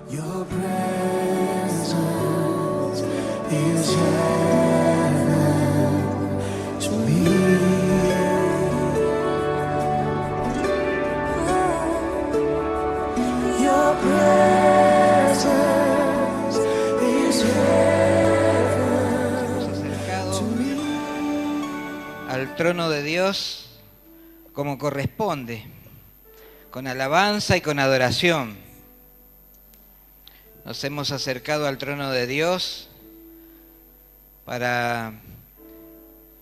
Your presence is heaven to me. Your presence is heaven to me. Al trono de Dios como corresponde, con alabanza y con adoración. Nos hemos acercado al trono de Dios para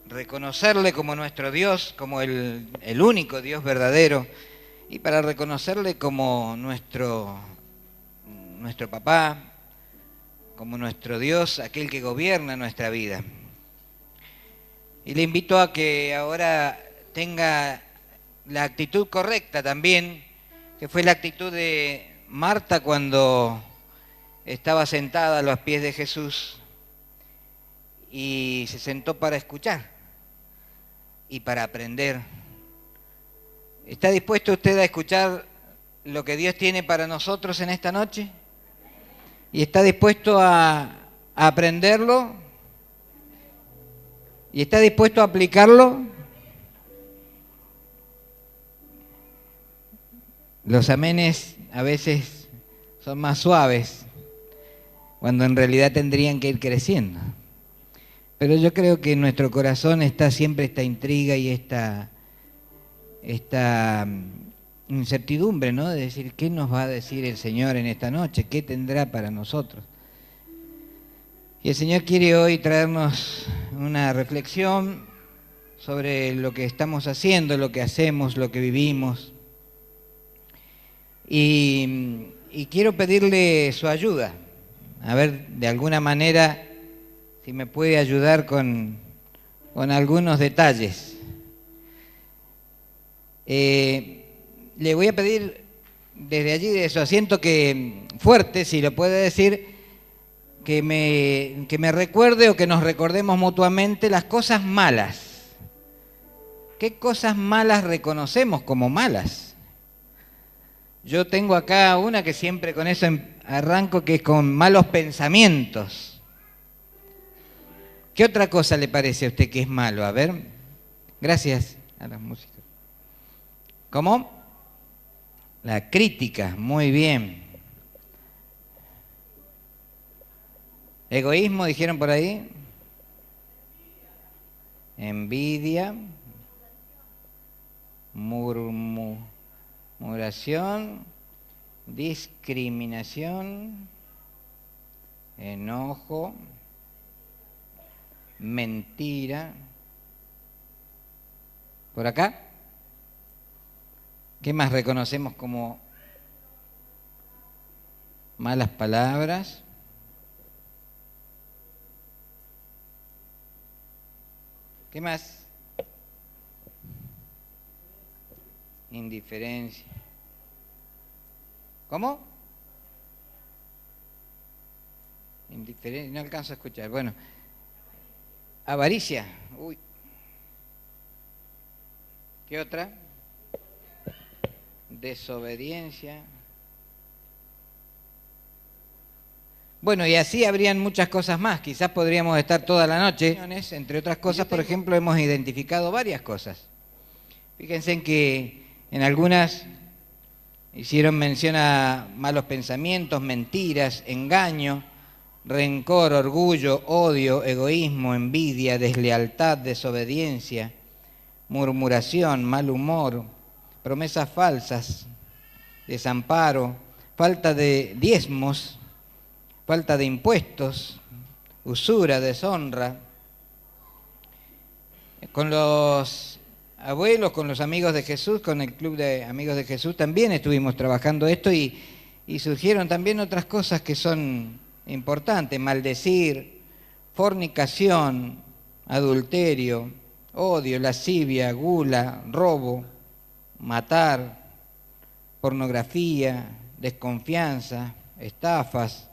reconocerle como nuestro Dios, como el único Dios verdadero, y para reconocerle como nuestro papá, como nuestro Dios, aquel que gobierna nuestra vida. Y le invito a que ahora tenga la actitud correcta también, que fue la actitud de Marta cuando estaba sentada a los pies de Jesús y se sentó para escuchar y para aprender. ¿Está dispuesto usted a escuchar lo que Dios tiene para nosotros en esta noche? ¿Y está dispuesto a aprenderlo? ¿Y está dispuesto a aplicarlo? Los amenes a veces son más suaves, cuando en realidad tendrían que ir creciendo. Pero yo creo que en nuestro corazón está siempre esta intriga y esta incertidumbre, ¿no? De decir, ¿qué nos va a decir el Señor en esta noche? ¿Qué tendrá para nosotros? Y el Señor quiere hoy traernos una reflexión sobre lo que estamos haciendo, lo que hacemos, lo que vivimos. Y quiero pedirle su ayuda, a ver, de alguna manera, si me puede ayudar con algunos detalles. Le voy a pedir desde allí, de su asiento, que fuerte, si lo puede decir, que me recuerde o que nos recordemos mutuamente las cosas malas. ¿Qué cosas malas reconocemos como malas? Yo tengo acá una que siempre con eso arranco, que es con malos pensamientos. ¿Qué otra cosa le parece a usted que es malo? A ver, gracias a las músicas. ¿Cómo? La crítica, muy bien. Egoísmo, dijeron por ahí. Envidia. Murmuración, discriminación, enojo, mentira. ¿Por acá? ¿Qué más reconocemos como malas palabras? ¿Qué más? Indiferencia. ¿Cómo? Indiferencia, no alcanzo a escuchar. Bueno, avaricia. Uy. ¿Qué otra? Desobediencia. Bueno, y así habrían muchas cosas más. Quizás podríamos estar toda la noche. Entre otras cosas, por ejemplo, hemos identificado varias cosas. Fíjense en que en algunas hicieron mención a malos pensamientos, mentiras, engaño, rencor, orgullo, odio, egoísmo, envidia, deslealtad, desobediencia, murmuración, mal humor, promesas falsas, desamparo, falta de diezmos, falta de impuestos, usura, deshonra. Con los abuelos, con los amigos de Jesús, con el Club de Amigos de Jesús, también estuvimos trabajando esto y surgieron también otras cosas que son importantes: maldecir, fornicación, adulterio, odio, lascivia, gula, robo, matar, pornografía, desconfianza, estafas,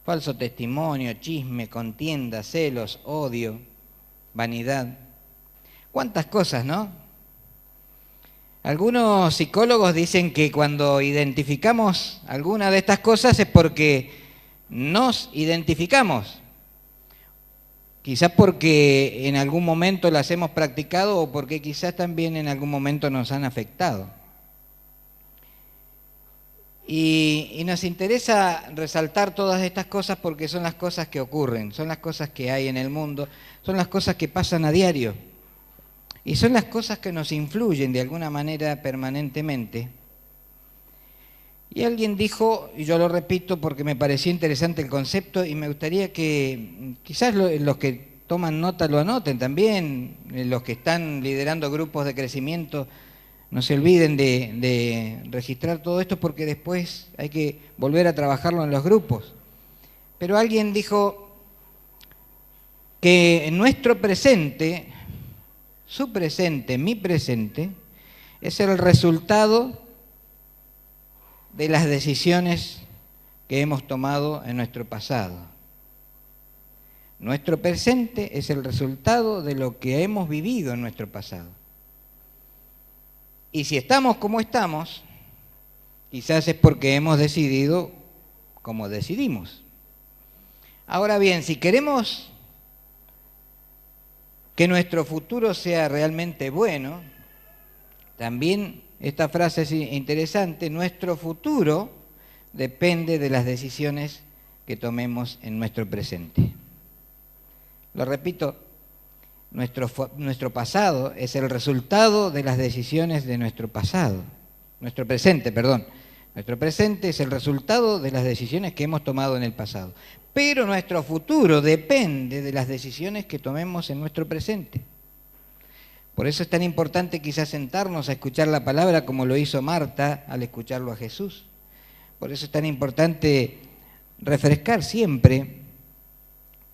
falso testimonio, chisme, contienda, celos, odio, vanidad. ¿Cuántas cosas, no? Algunos psicólogos dicen que cuando identificamos alguna de estas cosas es porque nos identificamos. Quizás porque en algún momento las hemos practicado o porque quizás también en algún momento nos han afectado. Y nos interesa resaltar todas estas cosas porque son las cosas que ocurren, son las cosas que hay en el mundo, son las cosas que pasan a diario y son las cosas que nos influyen de alguna manera permanentemente. Y alguien dijo, y yo lo repito porque me pareció interesante el concepto y me gustaría que quizás los que toman nota lo anoten también, los que están liderando grupos de crecimiento, no se olviden de registrar todo esto porque después hay que volver a trabajarlo en los grupos. Pero alguien dijo que en nuestro presente, su presente, mi presente, es el resultado de las decisiones que hemos tomado en nuestro pasado. Nuestro presente es el resultado de lo que hemos vivido en nuestro pasado. Y si estamos como estamos, quizás es porque hemos decidido como decidimos. Ahora bien, si queremos que nuestro futuro sea realmente bueno, también esta frase es interesante, nuestro futuro depende de las decisiones que tomemos en nuestro presente. Lo repito, nuestro pasado es el resultado de las decisiones de nuestro pasado. Nuestro presente es el resultado de las decisiones que hemos tomado en el pasado. Pero nuestro futuro depende de las decisiones que tomemos en nuestro presente. Por eso es tan importante quizás sentarnos a escuchar la palabra como lo hizo Marta al escucharlo a Jesús. Por eso es tan importante refrescar siempre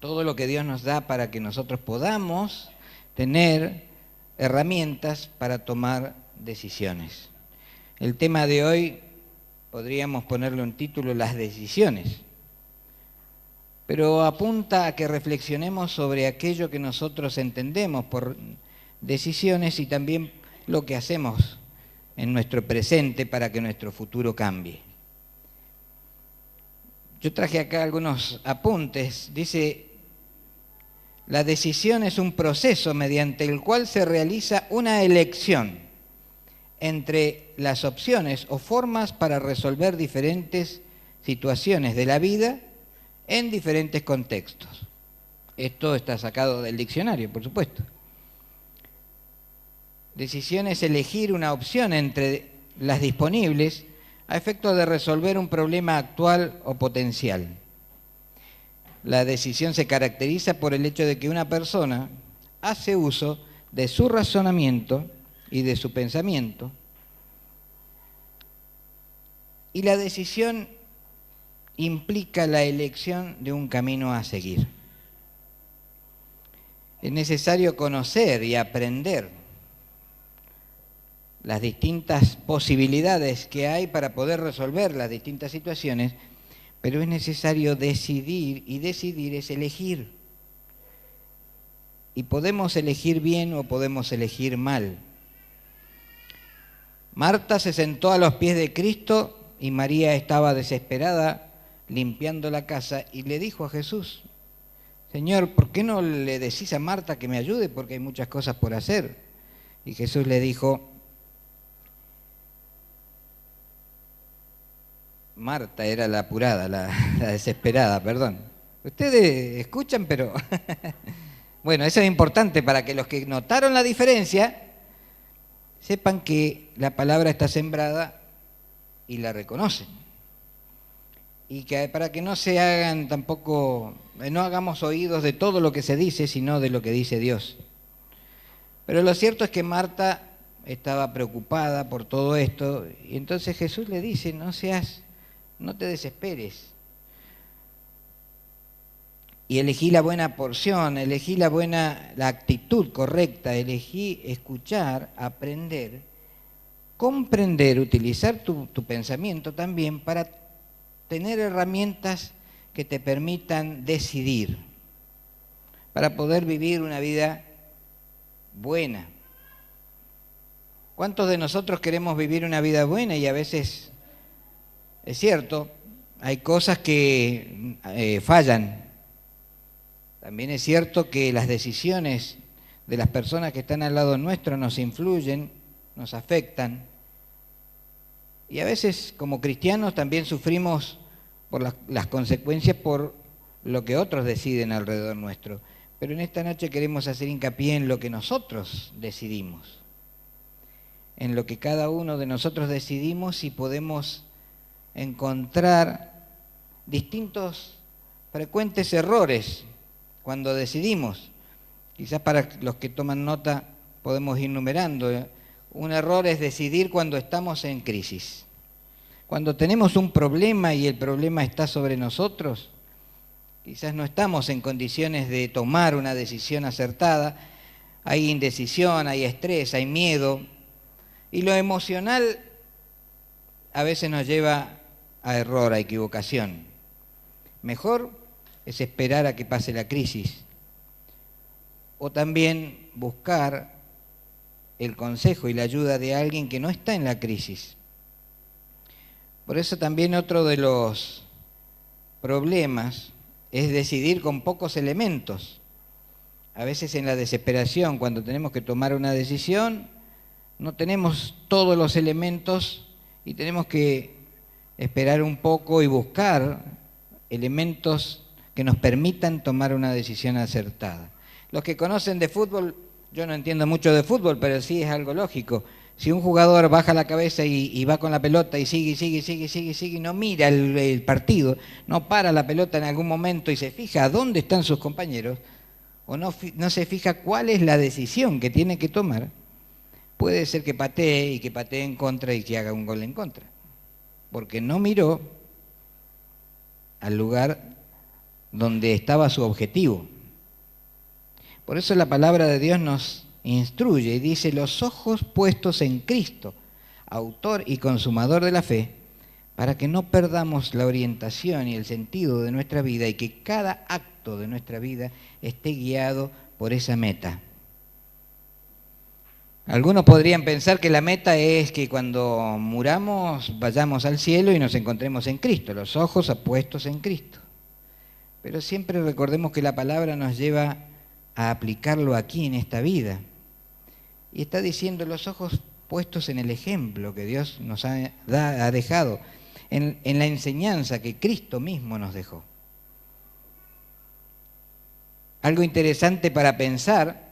todo lo que Dios nos da para que nosotros podamos tener herramientas para tomar decisiones. El tema de hoy podríamos ponerle un título, las decisiones, pero apunta a que reflexionemos sobre aquello que nosotros entendemos por decisiones y también lo que hacemos en nuestro presente para que nuestro futuro cambie. Yo traje acá algunos apuntes. Dice, la decisión es un proceso mediante el cual se realiza una elección entre las opciones o formas para resolver diferentes situaciones de la vida en diferentes contextos. Esto está sacado del diccionario, por supuesto. Decisión es elegir una opción entre las disponibles a efecto de resolver un problema actual o potencial. La decisión se caracteriza por el hecho de que una persona hace uso de su razonamiento y de su pensamiento, y la decisión implica la elección de un camino a seguir. Es necesario conocer y aprender las distintas posibilidades que hay para poder resolver las distintas situaciones, pero es necesario decidir, y decidir es elegir. Y podemos elegir bien o podemos elegir mal. Marta se sentó a los pies de Cristo y María estaba desesperada limpiando la casa y le dijo a Jesús, Señor, ¿por qué no le decís a Marta que me ayude? Porque hay muchas cosas por hacer. Y Jesús le dijo, Marta era la apurada, la desesperada, perdón. Ustedes escuchan, pero bueno, eso es importante para que los que notaron la diferencia sepan que la palabra está sembrada y la reconocen. Y que para que no se hagan tampoco, no hagamos oídos de todo lo que se dice, sino de lo que dice Dios. Pero lo cierto es que Marta estaba preocupada por todo esto, y entonces Jesús le dice, no te desesperes. Y elegí la buena porción, elegí la actitud correcta, elegí escuchar, aprender, comprender, utilizar tu pensamiento también para tener herramientas que te permitan decidir, para poder vivir una vida buena. ¿Cuántos de nosotros queremos vivir una vida buena y a veces, es cierto, hay cosas que fallan? También es cierto que las decisiones de las personas que están al lado nuestro nos influyen, nos afectan. Y a veces como cristianos también sufrimos por las consecuencias por lo que otros deciden alrededor nuestro. Pero en esta noche queremos hacer hincapié en lo que nosotros decidimos, en lo que cada uno de nosotros decidimos, y podemos encontrar distintos frecuentes errores cuando decidimos. Quizás para los que toman nota podemos ir numerando. Un error es decidir cuando estamos en crisis. Cuando tenemos un problema y el problema está sobre nosotros, quizás no estamos en condiciones de tomar una decisión acertada. Hay indecisión, hay estrés, hay miedo. Y lo emocional a veces nos lleva a error, a equivocación. Mejor es esperar a que pase la crisis. O también buscar el consejo y la ayuda de alguien que no está en la crisis. Por eso también otro de los problemas es decidir con pocos elementos. A veces en la desesperación, cuando tenemos que tomar una decisión, no tenemos todos los elementos y tenemos que esperar un poco y buscar elementos que nos permitan tomar una decisión acertada. Los que conocen de fútbol, yo no entiendo mucho de fútbol, pero sí es algo lógico. Si un jugador baja la cabeza y va con la pelota y sigue, no mira el partido, no para la pelota en algún momento y se fija dónde están sus compañeros, o no se fija cuál es la decisión que tiene que tomar, puede ser que patee en contra y que haga un gol en contra, porque no miró al lugar donde estaba su objetivo. Por eso la palabra de Dios nos instruye y dice: los ojos puestos en Cristo, autor y consumador de la fe, para que no perdamos la orientación y el sentido de nuestra vida y que cada acto de nuestra vida esté guiado por esa meta. Algunos podrían pensar que la meta es que cuando muramos vayamos al cielo y nos encontremos en Cristo, los ojos puestos en Cristo. Pero siempre recordemos que la palabra nos lleva a aplicarlo aquí en esta vida. Y está diciendo los ojos puestos en el ejemplo que Dios nos ha dejado, en la enseñanza que Cristo mismo nos dejó. Algo interesante para pensar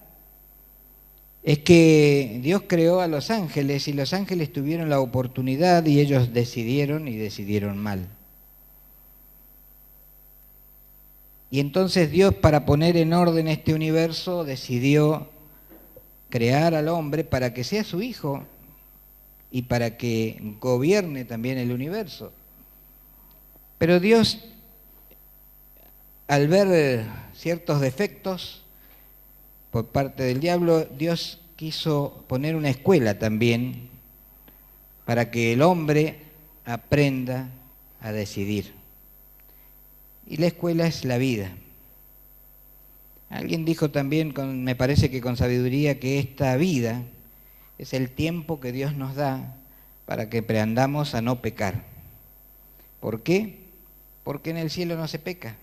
es que Dios creó a los ángeles y los ángeles tuvieron la oportunidad y ellos decidieron y decidieron mal. Y entonces Dios, para poner en orden este universo, decidió crear al hombre para que sea su hijo y para que gobierne también el universo. Pero Dios, al ver ciertos defectos por parte del diablo, Dios quiso poner una escuela también para que el hombre aprenda a decidir. Y la escuela es la vida. Alguien dijo también, me parece que con sabiduría, que esta vida es el tiempo que Dios nos da para que aprendamos a no pecar. ¿Por qué? Porque en el cielo no se peca.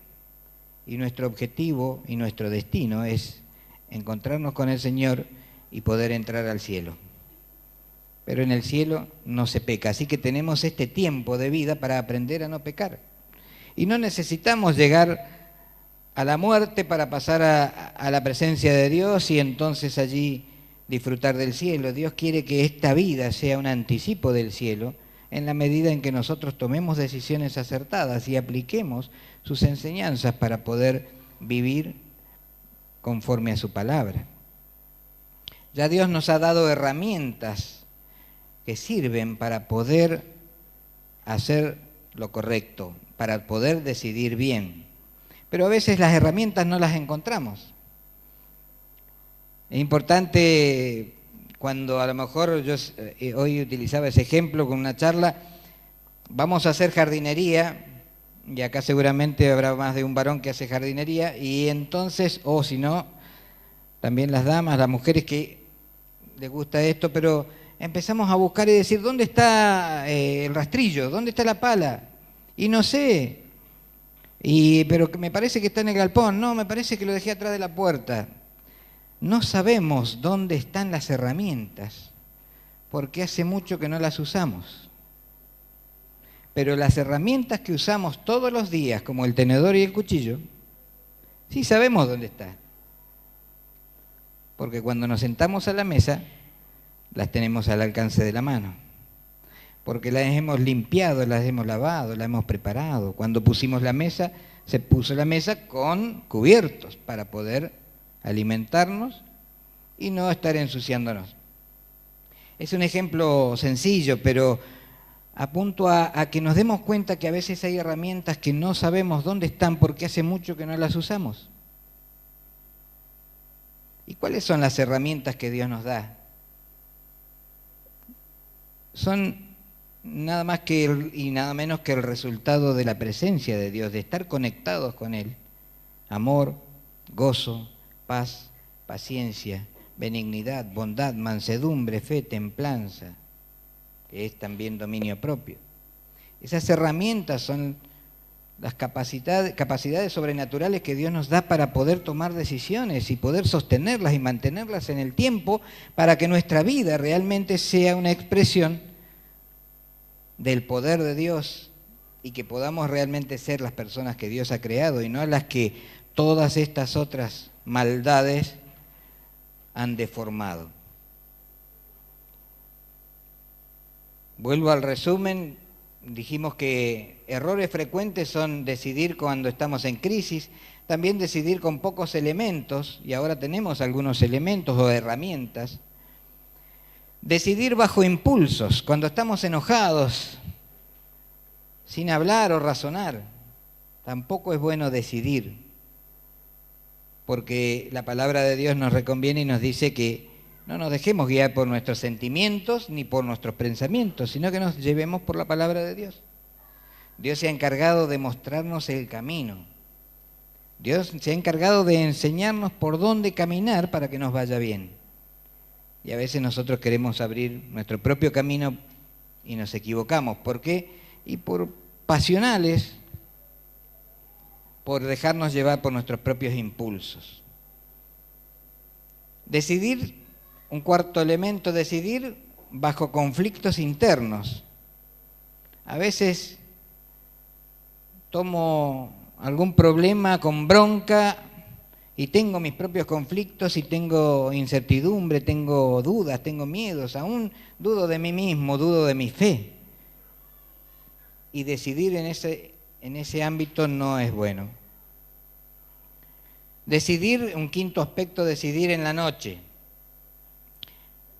Y nuestro objetivo y nuestro destino es encontrarnos con el Señor y poder entrar al cielo. Pero en el cielo no se peca. Así que tenemos este tiempo de vida para aprender a no pecar. Y no necesitamos llegar a la muerte para pasar a la presencia de Dios y entonces allí disfrutar del cielo. Dios quiere que esta vida sea un anticipo del cielo en la medida en que nosotros tomemos decisiones acertadas y apliquemos sus enseñanzas para poder vivir conforme a su palabra. Ya Dios nos ha dado herramientas que sirven para poder hacer lo correcto, para poder decidir bien. Pero a veces las herramientas no las encontramos. Es importante, cuando a lo mejor yo hoy utilizaba ese ejemplo con una charla, vamos a hacer jardinería, y acá seguramente habrá más de un varón que hace jardinería, y entonces, o si no, también las damas, las mujeres que les gusta esto, pero empezamos a buscar y decir, ¿dónde está el rastrillo? ¿Dónde está la pala? Y no sé, pero me parece que está en el galpón, no, me parece que lo dejé atrás de la puerta. No sabemos dónde están las herramientas, porque hace mucho que no las usamos. Pero las herramientas que usamos todos los días, como el tenedor y el cuchillo, sí sabemos dónde están. Porque cuando nos sentamos a la mesa, las tenemos al alcance de la mano. Porque las hemos limpiado, las hemos lavado, las hemos preparado. Cuando pusimos la mesa, se puso la mesa con cubiertos para poder alimentarnos y no estar ensuciándonos. Es un ejemplo sencillo, pero apunto a que nos demos cuenta que a veces hay herramientas que no sabemos dónde están porque hace mucho que no las usamos. ¿Y cuáles son las herramientas que Dios nos da? Son nada más que y nada menos que el resultado de la presencia de Dios, de estar conectados con Él. Amor, gozo, paz, paciencia, benignidad, bondad, mansedumbre, fe, templanza, que es también dominio propio. Esas herramientas son las capacidades sobrenaturales que Dios nos da para poder tomar decisiones y poder sostenerlas y mantenerlas en el tiempo para que nuestra vida realmente sea una expresión del poder de Dios y que podamos realmente ser las personas que Dios ha creado y no las que todas estas otras maldades han deformado. Vuelvo al resumen. Dijimos que errores frecuentes son decidir cuando estamos en crisis, también decidir con pocos elementos, y ahora tenemos algunos elementos o herramientas. Decidir bajo impulsos, cuando estamos enojados, sin hablar o razonar. Tampoco es bueno decidir, porque la palabra de Dios nos reconviene y nos dice que no nos dejemos guiar por nuestros sentimientos ni por nuestros pensamientos, sino que nos llevemos por la palabra de Dios. Dios se ha encargado de mostrarnos el camino. Dios se ha encargado de enseñarnos por dónde caminar para que nos vaya bien. Y a veces nosotros queremos abrir nuestro propio camino y nos equivocamos. ¿Por qué? Y por pasionales, por dejarnos llevar por nuestros propios impulsos. Decidir. Un cuarto elemento, decidir bajo conflictos internos. A veces tomo algún problema con bronca y tengo mis propios conflictos y tengo incertidumbre, tengo dudas, tengo miedos, aún dudo de mí mismo, dudo de mi fe. Y decidir en ese ámbito no es bueno. Decidir, un quinto aspecto, decidir en la noche.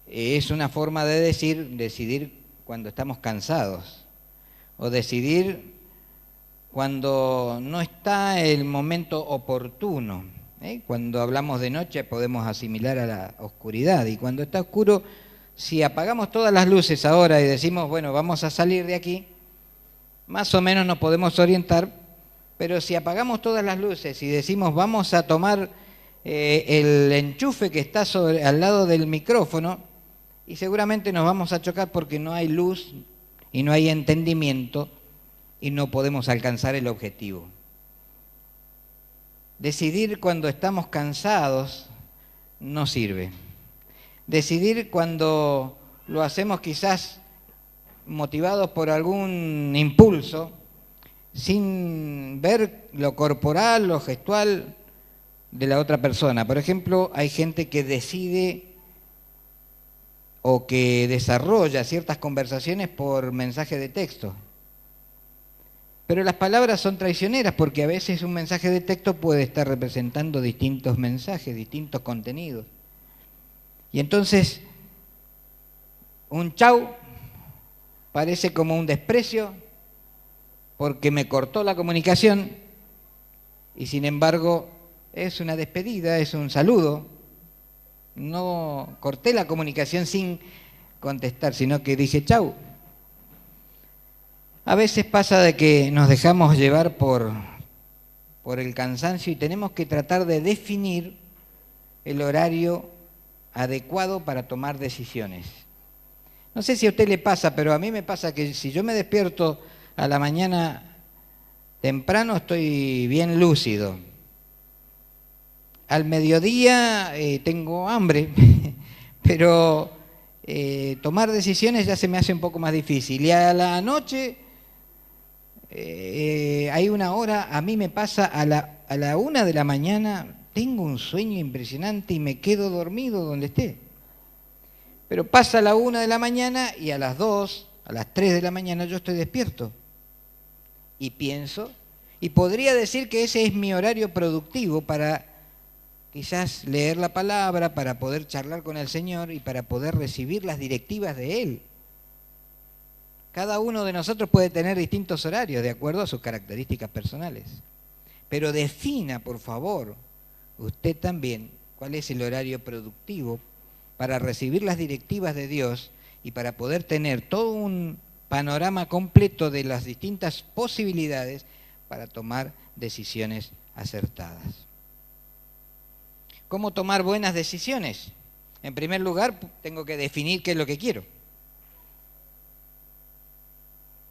Es una forma de decidir cuando estamos cansados o decidir cuando no está el momento oportuno. Cuando hablamos de noche podemos asimilar a la oscuridad y cuando está oscuro, si apagamos todas las luces ahora y decimos, bueno, vamos a salir de aquí, más o menos nos podemos orientar, pero si apagamos todas las luces y decimos, vamos a tomar el enchufe que está al lado del micrófono, y seguramente nos vamos a chocar porque no hay luz y no hay entendimiento y no podemos alcanzar el objetivo. Decidir cuando estamos cansados no sirve. Decidir cuando lo hacemos quizás motivados por algún impulso, sin ver lo corporal, lo gestual de la otra persona. Por ejemplo, hay gente que decide o que desarrolla ciertas conversaciones por mensaje de texto. Pero las palabras son traicioneras porque a veces un mensaje de texto puede estar representando distintos mensajes, distintos contenidos. Y entonces, un chau parece como un desprecio porque me cortó la comunicación y sin embargo es una despedida, es un saludo. No corté la comunicación sin contestar, sino que dije chau. A veces pasa de que nos dejamos llevar por el cansancio y tenemos que tratar de definir el horario adecuado para tomar decisiones. No sé si a usted le pasa, pero a mí me pasa que si yo me despierto a la mañana temprano estoy bien lúcido. Al mediodía tengo hambre, pero tomar decisiones ya se me hace un poco más difícil. Y a la noche hay una hora, a mí me pasa a la 1 de la mañana, tengo un sueño impresionante y me quedo dormido donde esté. Pero pasa a la 1 de la mañana y a las 2, a las 3 de la mañana yo estoy despierto. Y pienso, y podría decir que ese es mi horario productivo para quizás leer la palabra, para poder charlar con el Señor y para poder recibir las directivas de Él. Cada uno de nosotros puede tener distintos horarios de acuerdo a sus características personales. Pero defina, por favor, usted también cuál es el horario productivo para recibir las directivas de Dios y para poder tener todo un panorama completo de las distintas posibilidades para tomar decisiones acertadas. ¿Cómo tomar buenas decisiones? En primer lugar, tengo que definir qué es lo que quiero.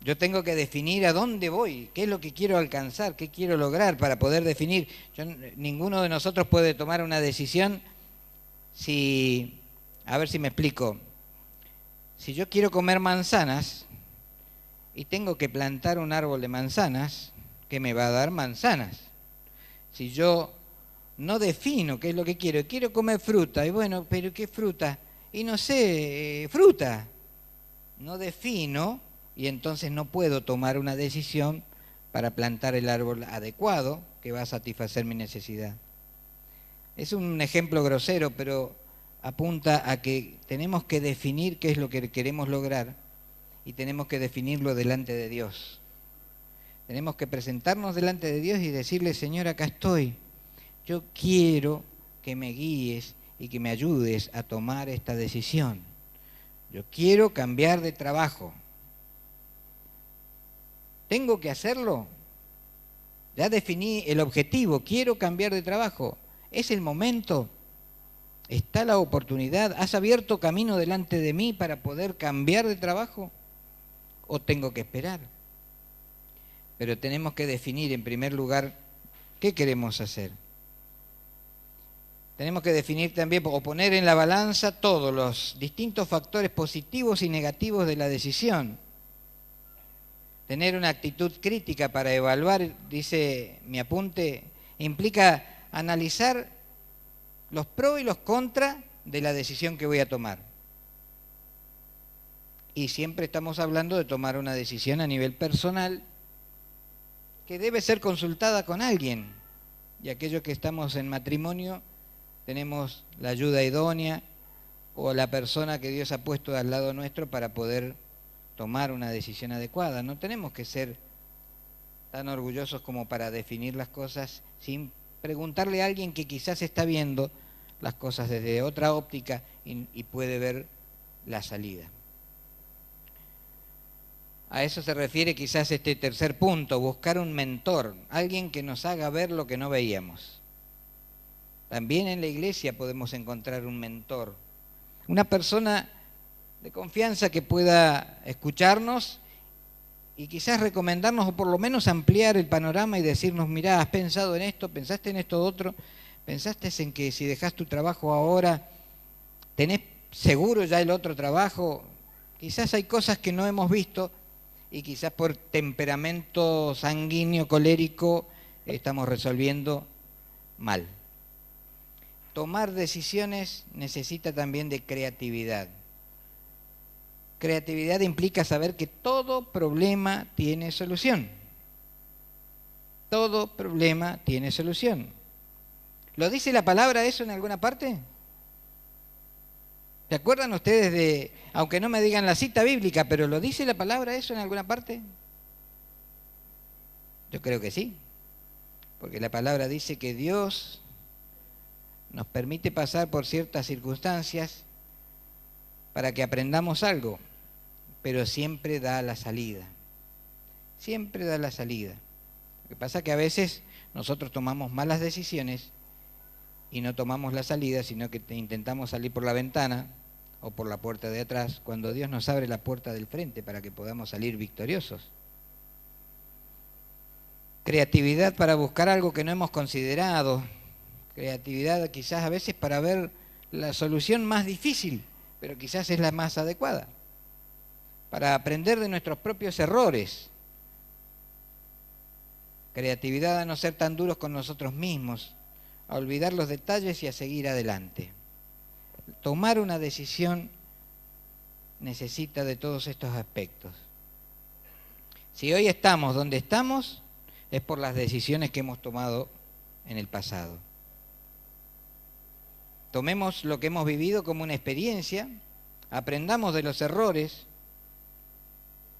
Yo tengo que definir a dónde voy, qué es lo que quiero alcanzar, qué quiero lograr para poder definir. Ninguno de nosotros puede tomar una decisión si, a ver si me explico, si yo quiero comer manzanas y tengo que plantar un árbol de manzanas que me va a dar manzanas. Si yo no defino qué es lo que quiero comer fruta, y bueno, pero ¿qué fruta? Y no sé, fruta. No defino y entonces no puedo tomar una decisión para plantar el árbol adecuado que va a satisfacer mi necesidad. Es un ejemplo grosero, pero apunta a que tenemos que definir qué es lo que queremos lograr y tenemos que definirlo delante de Dios. Tenemos que presentarnos delante de Dios y decirle, Señor, acá estoy. Yo quiero que me guíes y que me ayudes a tomar esta decisión. Yo quiero cambiar de trabajo. ¿Tengo que hacerlo? Ya definí el objetivo, quiero cambiar de trabajo. ¿Es el momento? ¿Está la oportunidad? ¿Has abierto camino delante de mí para poder cambiar de trabajo? ¿O tengo que esperar? Pero tenemos que definir en primer lugar qué queremos hacer. Tenemos que definir también o poner en la balanza todos los distintos factores positivos y negativos de la decisión. Tener una actitud crítica para evaluar, dice mi apunte, implica analizar los pros y los contras de la decisión que voy a tomar. Y siempre estamos hablando de tomar una decisión a nivel personal que debe ser consultada con alguien. Y aquellos que estamos en matrimonio tenemos la ayuda idónea o la persona que Dios ha puesto al lado nuestro para poder tomar una decisión adecuada. No tenemos que ser tan orgullosos como para definir las cosas sin preguntarle a alguien que quizás está viendo las cosas desde otra óptica y puede ver la salida. A eso se refiere quizás este tercer punto, buscar un mentor, alguien que nos haga ver lo que no veíamos. También en la iglesia podemos encontrar un mentor, una persona de confianza que pueda escucharnos y quizás recomendarnos o por lo menos ampliar el panorama y decirnos, mirá, has pensado en esto, pensaste en esto otro, pensaste en que si dejás tu trabajo ahora, tenés seguro ya el otro trabajo. Quizás hay cosas que no hemos visto y quizás por temperamento sanguíneo, colérico, estamos resolviendo mal. Tomar decisiones necesita también de creatividad. Creatividad implica saber que todo problema tiene solución. Todo problema tiene solución. ¿Lo dice la palabra eso en alguna parte? ¿Se acuerdan ustedes de, aunque no me digan la cita bíblica, pero ¿lo dice la palabra eso en alguna parte? Yo creo que sí, porque la palabra dice que Dios nos permite pasar por ciertas circunstancias para que aprendamos algo, pero siempre da la salida. Siempre da la salida. Lo que pasa es que a veces nosotros tomamos malas decisiones y no tomamos la salida, sino que intentamos salir por la ventana o por la puerta de atrás, cuando Dios nos abre la puerta del frente para que podamos salir victoriosos. Creatividad para buscar algo que no hemos considerado. Creatividad quizás a veces para ver la solución más difícil, pero quizás es la más adecuada. Para aprender de nuestros propios errores. Creatividad a no ser tan duros con nosotros mismos, a olvidar los detalles y a seguir adelante. Tomar una decisión necesita de todos estos aspectos. Si hoy estamos donde estamos, es por las decisiones que hemos tomado en el pasado. Tomemos lo que hemos vivido como una experiencia, aprendamos de los errores,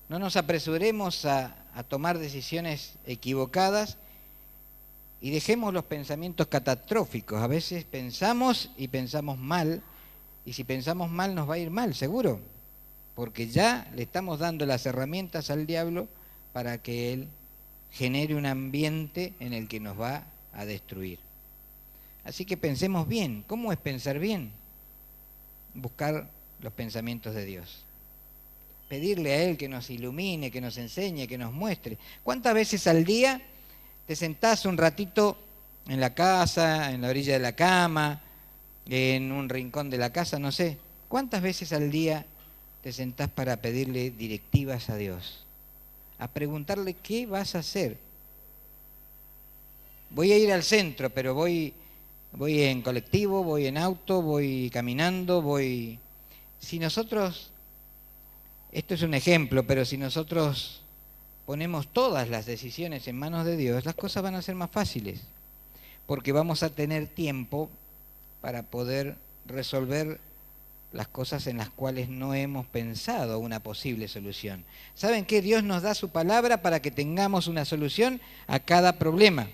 no nos apresuremos a tomar decisiones equivocadas y dejemos los pensamientos catastróficos. A veces pensamos y pensamos mal, y si pensamos mal nos va a ir mal, seguro, porque ya le estamos dando las herramientas al diablo para que él genere un ambiente en el que nos va a destruir. Así que pensemos bien. ¿Cómo es pensar bien? Buscar los pensamientos de Dios. Pedirle a Él que nos ilumine, que nos enseñe, que nos muestre. ¿Cuántas veces al día te sentás un ratito en la casa, en la orilla de la cama, en un rincón de la casa, no sé? ¿Cuántas veces al día te sentás para pedirle directivas a Dios? A preguntarle qué vas a hacer. Voy a ir al centro, pero voy en colectivo, voy en auto, voy caminando, voy... Si nosotros, esto es un ejemplo, pero si nosotros ponemos todas las decisiones en manos de Dios, las cosas van a ser más fáciles, porque vamos a tener tiempo para poder resolver las cosas en las cuales no hemos pensado una posible solución. ¿Saben qué? Dios nos da su palabra para que tengamos una solución a cada problema,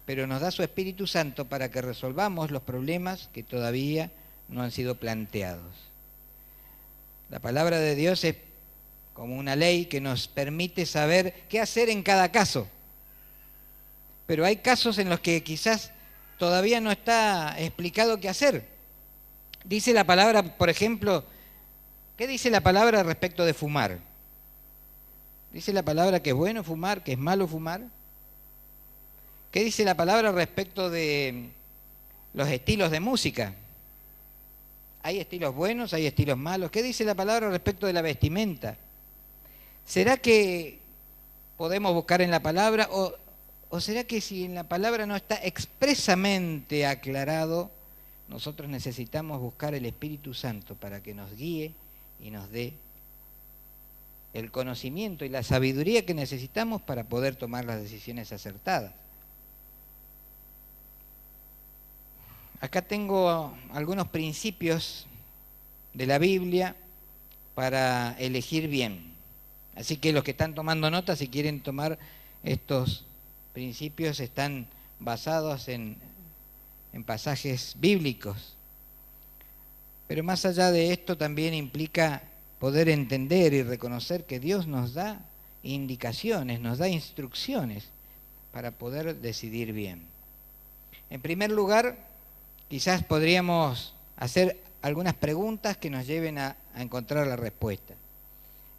pero nos da su Espíritu Santo para que resolvamos los problemas que todavía no han sido planteados. La palabra de Dios es como una ley que nos permite saber qué hacer en cada caso, pero hay casos en los que quizás todavía no está explicado qué hacer. Dice la palabra, por ejemplo, ¿qué dice la palabra respecto de fumar? ¿Dice la palabra que es bueno fumar, que es malo fumar? ¿Qué dice la palabra respecto de los estilos de música? ¿Hay estilos buenos, hay estilos malos? ¿Qué dice la palabra respecto de la vestimenta? ¿Será que podemos buscar en la palabra o será que si en la palabra no está expresamente aclarado, nosotros necesitamos buscar el Espíritu Santo para que nos guíe y nos dé el conocimiento y la sabiduría que necesitamos para poder tomar las decisiones acertadas? Acá tengo algunos principios de la Biblia para elegir bien. Así que los que están tomando nota, si quieren tomar estos principios, están basados en pasajes bíblicos. Pero más allá de esto también implica poder entender y reconocer que Dios nos da indicaciones, nos da instrucciones para poder decidir bien. En primer lugar, quizás podríamos hacer algunas preguntas que nos lleven a encontrar la respuesta.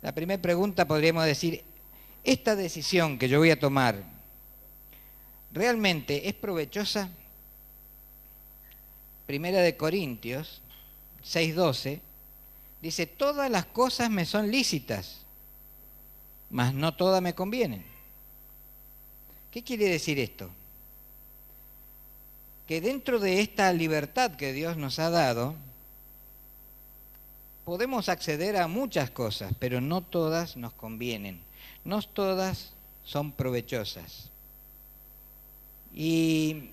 La primera pregunta podríamos decir, ¿esta decisión que yo voy a tomar realmente es provechosa? Primera de Corintios 6:12 dice, todas las cosas me son lícitas, mas no todas me convienen. ¿Qué quiere decir esto? Que dentro de esta libertad que Dios nos ha dado, podemos acceder a muchas cosas, pero no todas nos convienen, no todas son provechosas. Y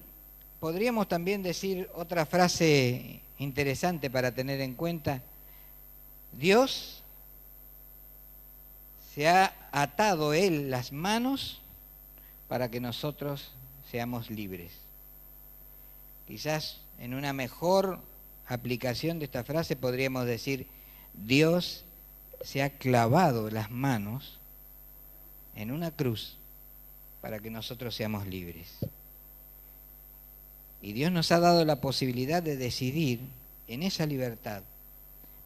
podríamos también decir otra frase interesante para tener en cuenta. Dios se ha atado Él las manos para que nosotros seamos libres. Quizás en una mejor aplicación de esta frase podríamos decir, Dios se ha clavado las manos en una cruz para que nosotros seamos libres. Y Dios nos ha dado la posibilidad de decidir en esa libertad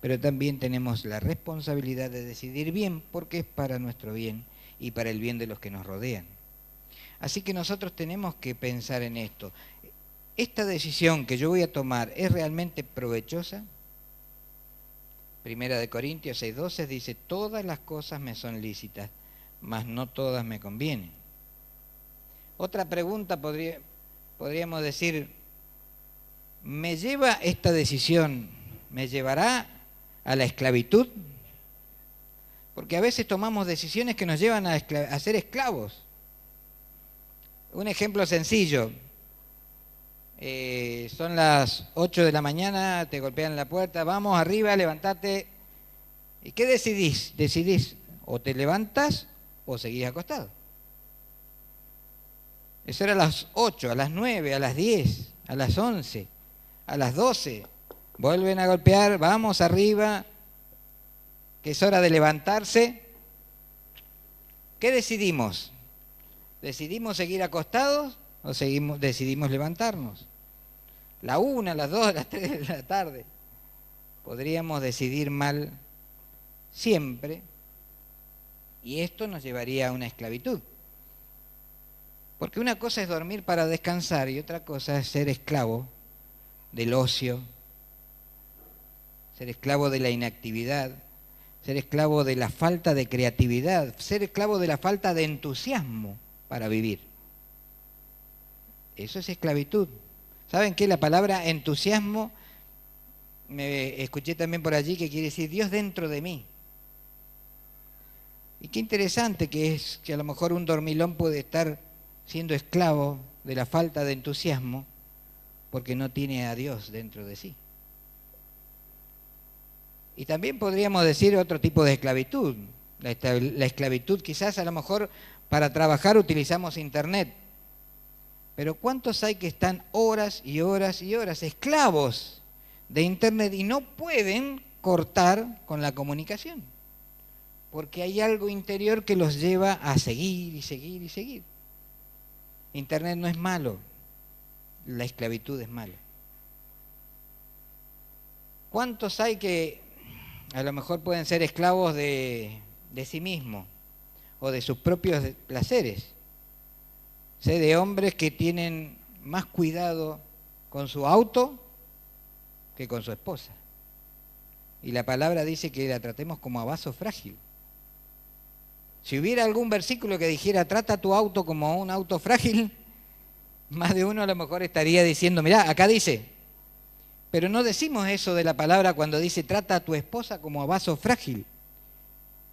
pero también tenemos la responsabilidad de decidir bien porque es para nuestro bien y para el bien de los que nos rodean. Así que nosotros tenemos que pensar en esto. ¿Esta decisión que yo voy a tomar es realmente provechosa? Primera de Corintios 6:12 dice, todas las cosas me son lícitas, mas no todas me convienen. Otra pregunta podríamos decir, ¿me lleva esta decisión, me llevará a la esclavitud? Porque a veces tomamos decisiones que nos llevan a ser esclavos. Un ejemplo sencillo, son las 8 de la mañana, te golpean la puerta, vamos arriba, levantate. ¿Y qué decidís? Decidís o te levantas o seguís acostado. Eso era a las 8, a las 9, a las 10, a las 11, a las 12. Vuelven a golpear, vamos arriba, que es hora de levantarse. ¿Qué decidimos? ¿Decidimos seguir acostados o decidimos levantarnos? La 1, las 2, las 3 de la tarde. Podríamos decidir mal siempre y esto nos llevaría a una esclavitud. Porque una cosa es dormir para descansar y otra cosa es ser esclavo del ocio, ser esclavo de la inactividad, ser esclavo de la falta de creatividad, ser esclavo de la falta de entusiasmo para vivir. Eso es esclavitud. ¿Saben qué? La palabra entusiasmo, me escuché también por allí que quiere decir Dios dentro de mí. Y qué interesante que es que a lo mejor un dormilón puede estar siendo esclavo de la falta de entusiasmo porque no tiene a Dios dentro de sí. Y también podríamos decir otro tipo de esclavitud. La esclavitud quizás a lo mejor para trabajar utilizamos internet. Pero ¿cuántos hay que están horas y horas y horas esclavos de internet y no pueden cortar con la comunicación? Porque hay algo interior que los lleva a seguir y seguir y seguir. Internet no es malo, la esclavitud es mala. ¿Cuántos hay que a lo mejor pueden ser esclavos de sí mismos o de sus propios placeres? Sé de hombres que tienen más cuidado con su auto que con su esposa. Y la palabra dice que la tratemos como a vaso frágil. Si hubiera algún versículo que dijera, trata tu auto como un auto frágil, más de uno a lo mejor estaría diciendo, mirá, acá dice. Pero no decimos eso de la palabra cuando dice, trata a tu esposa como a vaso frágil.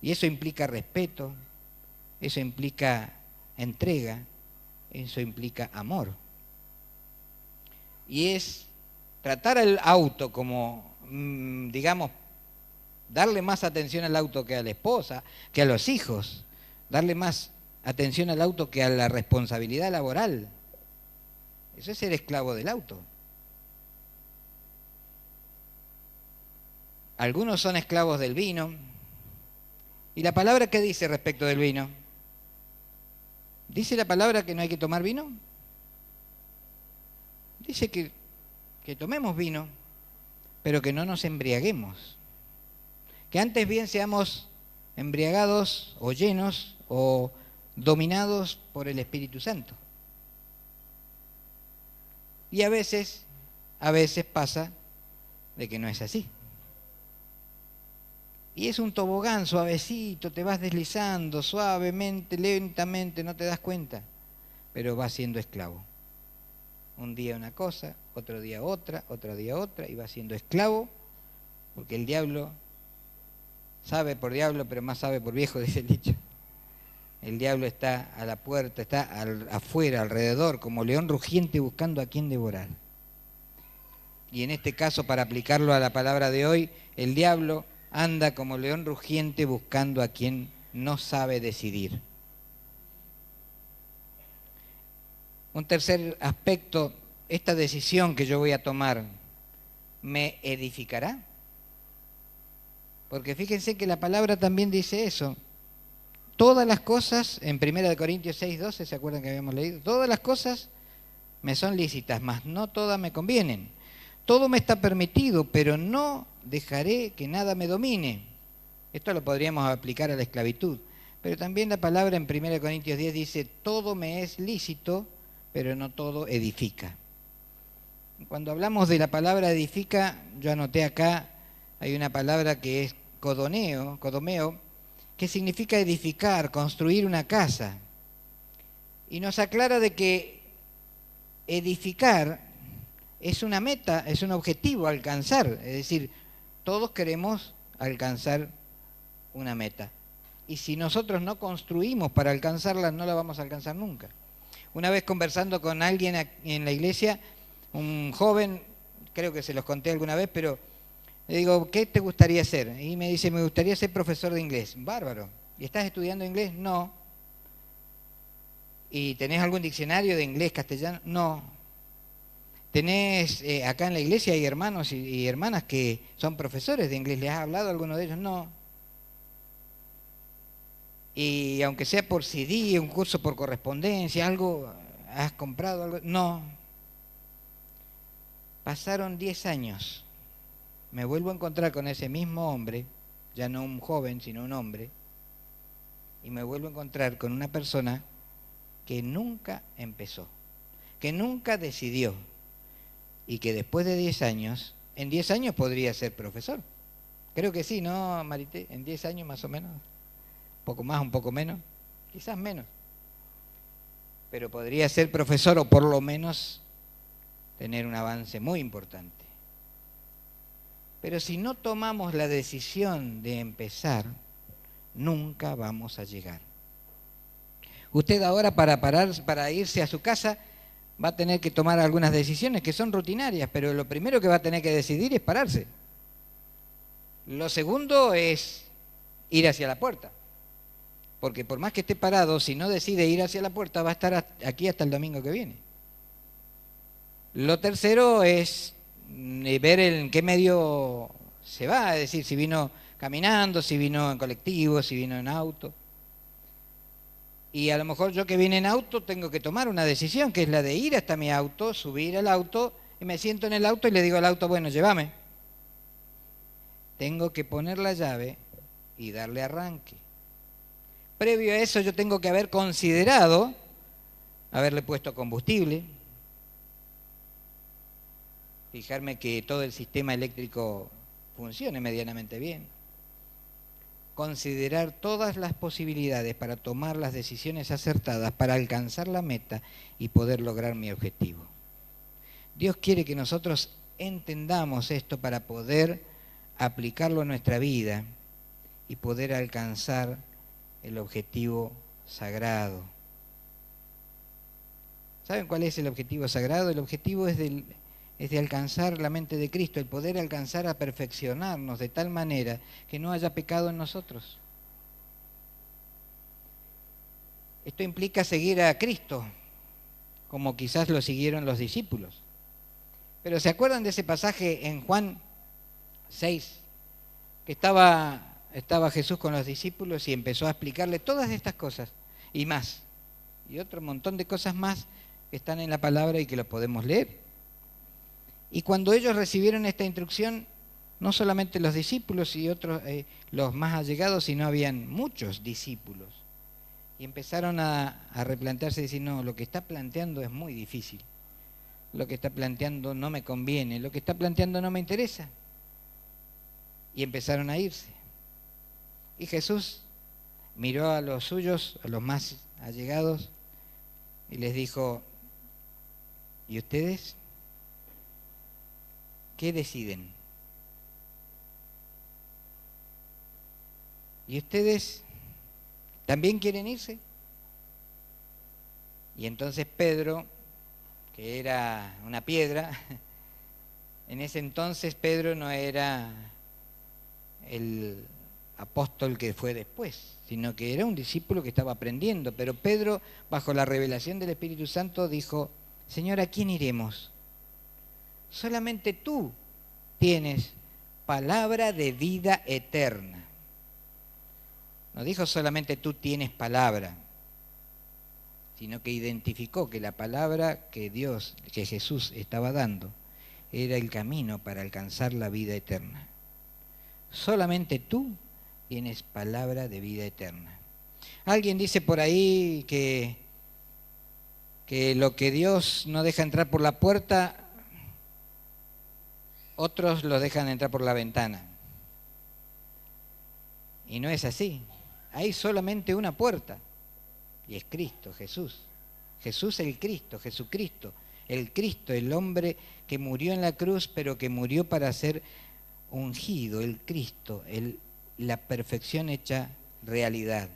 Y eso implica respeto, eso implica entrega, eso implica amor. Y es tratar al auto como, digamos, darle más atención al auto que a la esposa, que a los hijos, darle más atención al auto que a la responsabilidad laboral. Eso es ser esclavo del auto. Algunos son esclavos del vino. ¿Y la palabra qué dice respecto del vino? ¿Dice la palabra que no hay que tomar vino? Dice que tomemos vino, pero que no nos embriaguemos. Que antes bien seamos embriagados o llenos o dominados por el Espíritu Santo. Y a veces pasa de que no es así. Y es un tobogán suavecito, te vas deslizando suavemente, lentamente, no te das cuenta, pero vas siendo esclavo. Un día una cosa, otro día otra, otro día otra, y vas siendo esclavo, porque el diablo sabe por diablo, pero más sabe por viejo, dice el dicho. El diablo está a la puerta, está afuera, alrededor, como león rugiente buscando a quien devorar. Y en este caso, para aplicarlo a la palabra de hoy, el diablo anda como león rugiente buscando a quien no sabe decidir. Un tercer aspecto, esta decisión que yo voy a tomar, ¿me edificará? Porque fíjense que la palabra también dice eso. Todas las cosas, en 1 Corintios 6:12, ¿se acuerdan que habíamos leído? Todas las cosas me son lícitas, mas no todas me convienen. todo me está permitido, pero no dejaré que nada me domine. Esto lo podríamos aplicar a la esclavitud. Pero también la palabra en 1 Corintios 10 dice, todo me es lícito, pero no todo edifica. Cuando hablamos de la palabra edifica, yo anoté acá, hay una palabra que es codomeo, que significa edificar, construir una casa. Y nos aclara de que edificar es una meta, es un objetivo a alcanzar. Es decir, todos queremos alcanzar una meta. Y si nosotros no construimos para alcanzarla, no la vamos a alcanzar nunca. Una vez conversando con alguien en la iglesia, un joven, creo que se los conté alguna vez, pero le digo, ¿qué te gustaría ser? Y me dice, me gustaría ser profesor de inglés. Bárbaro. ¿Y estás estudiando inglés? No. ¿Y tenés algún diccionario de inglés, castellano? No. ¿Tenés, acá en la iglesia hay hermanos y hermanas que son profesores de inglés? ¿Les has hablado a alguno de ellos? No. Y aunque sea por CD, un curso por correspondencia, algo, ¿has comprado algo? No. Pasaron 10 años. Me vuelvo a encontrar con ese mismo hombre, ya no un joven, sino un hombre, y me vuelvo a encontrar con una persona que nunca empezó, que nunca decidió, y que después de 10 años, en 10 años podría ser profesor. Creo que sí, ¿no, Marité? En 10 años más o menos. Un poco más, un poco menos, quizás menos. Pero podría ser profesor o por lo menos tener un avance muy importante. Pero si no tomamos la decisión de empezar, nunca vamos a llegar. Usted ahora para irse a su casa va a tener que tomar algunas decisiones que son rutinarias, pero lo primero que va a tener que decidir es pararse. Lo segundo es ir hacia la puerta. Porque por más que esté parado, si no decide ir hacia la puerta, va a estar aquí hasta el domingo que viene. Lo tercero es ver en qué medio se va, es decir, si vino caminando, si vino en colectivo, si vino en auto. Y a lo mejor yo que vine en auto tengo que tomar una decisión, que es la de ir hasta mi auto, subir al auto, y me siento en el auto y le digo al auto, bueno, llévame. Tengo que poner la llave y darle arranque. Previo a eso yo tengo que haber considerado haberle puesto combustible, fijarme que todo el sistema eléctrico funcione medianamente bien, considerar todas las posibilidades para tomar las decisiones acertadas, para alcanzar la meta y poder lograr mi objetivo. Dios quiere que nosotros entendamos esto para poder aplicarlo a nuestra vida y poder alcanzar el objetivo sagrado. ¿Saben cuál es el objetivo sagrado? El objetivo es de alcanzar la mente de Cristo, el poder alcanzar a perfeccionarnos de tal manera que no haya pecado en nosotros. Esto implica seguir a Cristo, como quizás lo siguieron los discípulos. Pero ¿se acuerdan de ese pasaje en Juan 6? Que estaba Jesús con los discípulos y empezó a explicarle todas estas cosas y más. Y otro montón de cosas más que están en la palabra y que lo podemos leer. Y cuando ellos recibieron esta instrucción, no solamente los discípulos y otros, los más allegados, sino habían muchos discípulos. Y empezaron a replantearse y decir, no, lo que está planteando es muy difícil. Lo que está planteando no me conviene, lo que está planteando no me interesa. Y empezaron a irse. Y Jesús miró a los suyos, a los más allegados, y les dijo, ¿y ustedes qué deciden? ¿Y ustedes también quieren irse? Y entonces Pedro, que era una piedra, en ese entonces Pedro no era el apóstol que fue después, sino que era un discípulo que estaba aprendiendo. Pero Pedro, bajo la revelación del Espíritu Santo, dijo, Señor, ¿a quién iremos? Solamente tú tienes palabra de vida eterna. No dijo solamente tú tienes palabra, sino que identificó que la palabra que Jesús estaba dando, era el camino para alcanzar la vida eterna. Solamente tú tienes palabra de vida eterna. Alguien dice por ahí que lo que Dios no deja entrar por la puerta, otros lo dejan entrar por la ventana. Y no es así. Hay solamente una puerta, y es Cristo, Jesús. Jesús el Cristo, Jesucristo. El Cristo, el hombre que murió en la cruz, pero que murió para ser ungido, el Cristo, la perfección hecha realidad.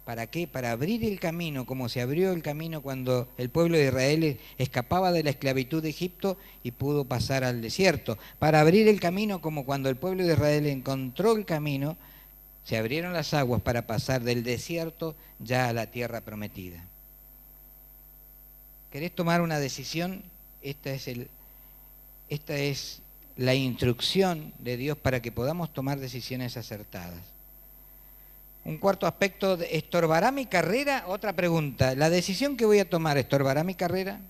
¿Para qué? Para abrir el camino, como se abrió el camino cuando el pueblo de Israel escapaba de la esclavitud de Egipto y pudo pasar al desierto. Para abrir el camino, como cuando el pueblo de Israel encontró el camino, se abrieron las aguas para pasar del desierto ya a la tierra prometida. ¿Querés tomar una decisión? Esta es la instrucción de Dios para que podamos tomar decisiones acertadas. Un cuarto aspecto, ¿estorbará mi carrera? Otra pregunta, ¿la decisión que voy a tomar estorbará mi carrera?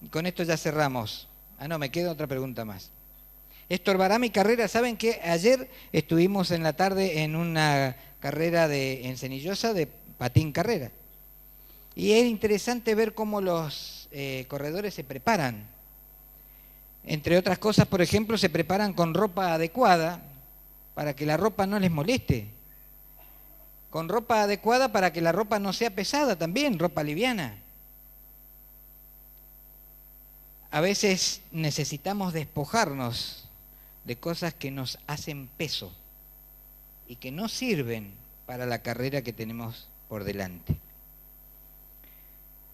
Y con esto ya cerramos. No, me queda otra pregunta más. ¿Estorbará mi carrera? ¿Saben qué? Ayer estuvimos en la tarde en una carrera en Cenillosa de patín carrera. Y es interesante ver cómo los corredores se preparan. Entre otras cosas, por ejemplo, se preparan con ropa adecuada para que la ropa no les moleste. Con ropa adecuada para que la ropa no sea pesada también, ropa liviana. A veces necesitamos despojarnos de cosas que nos hacen peso y que no sirven para la carrera que tenemos por delante.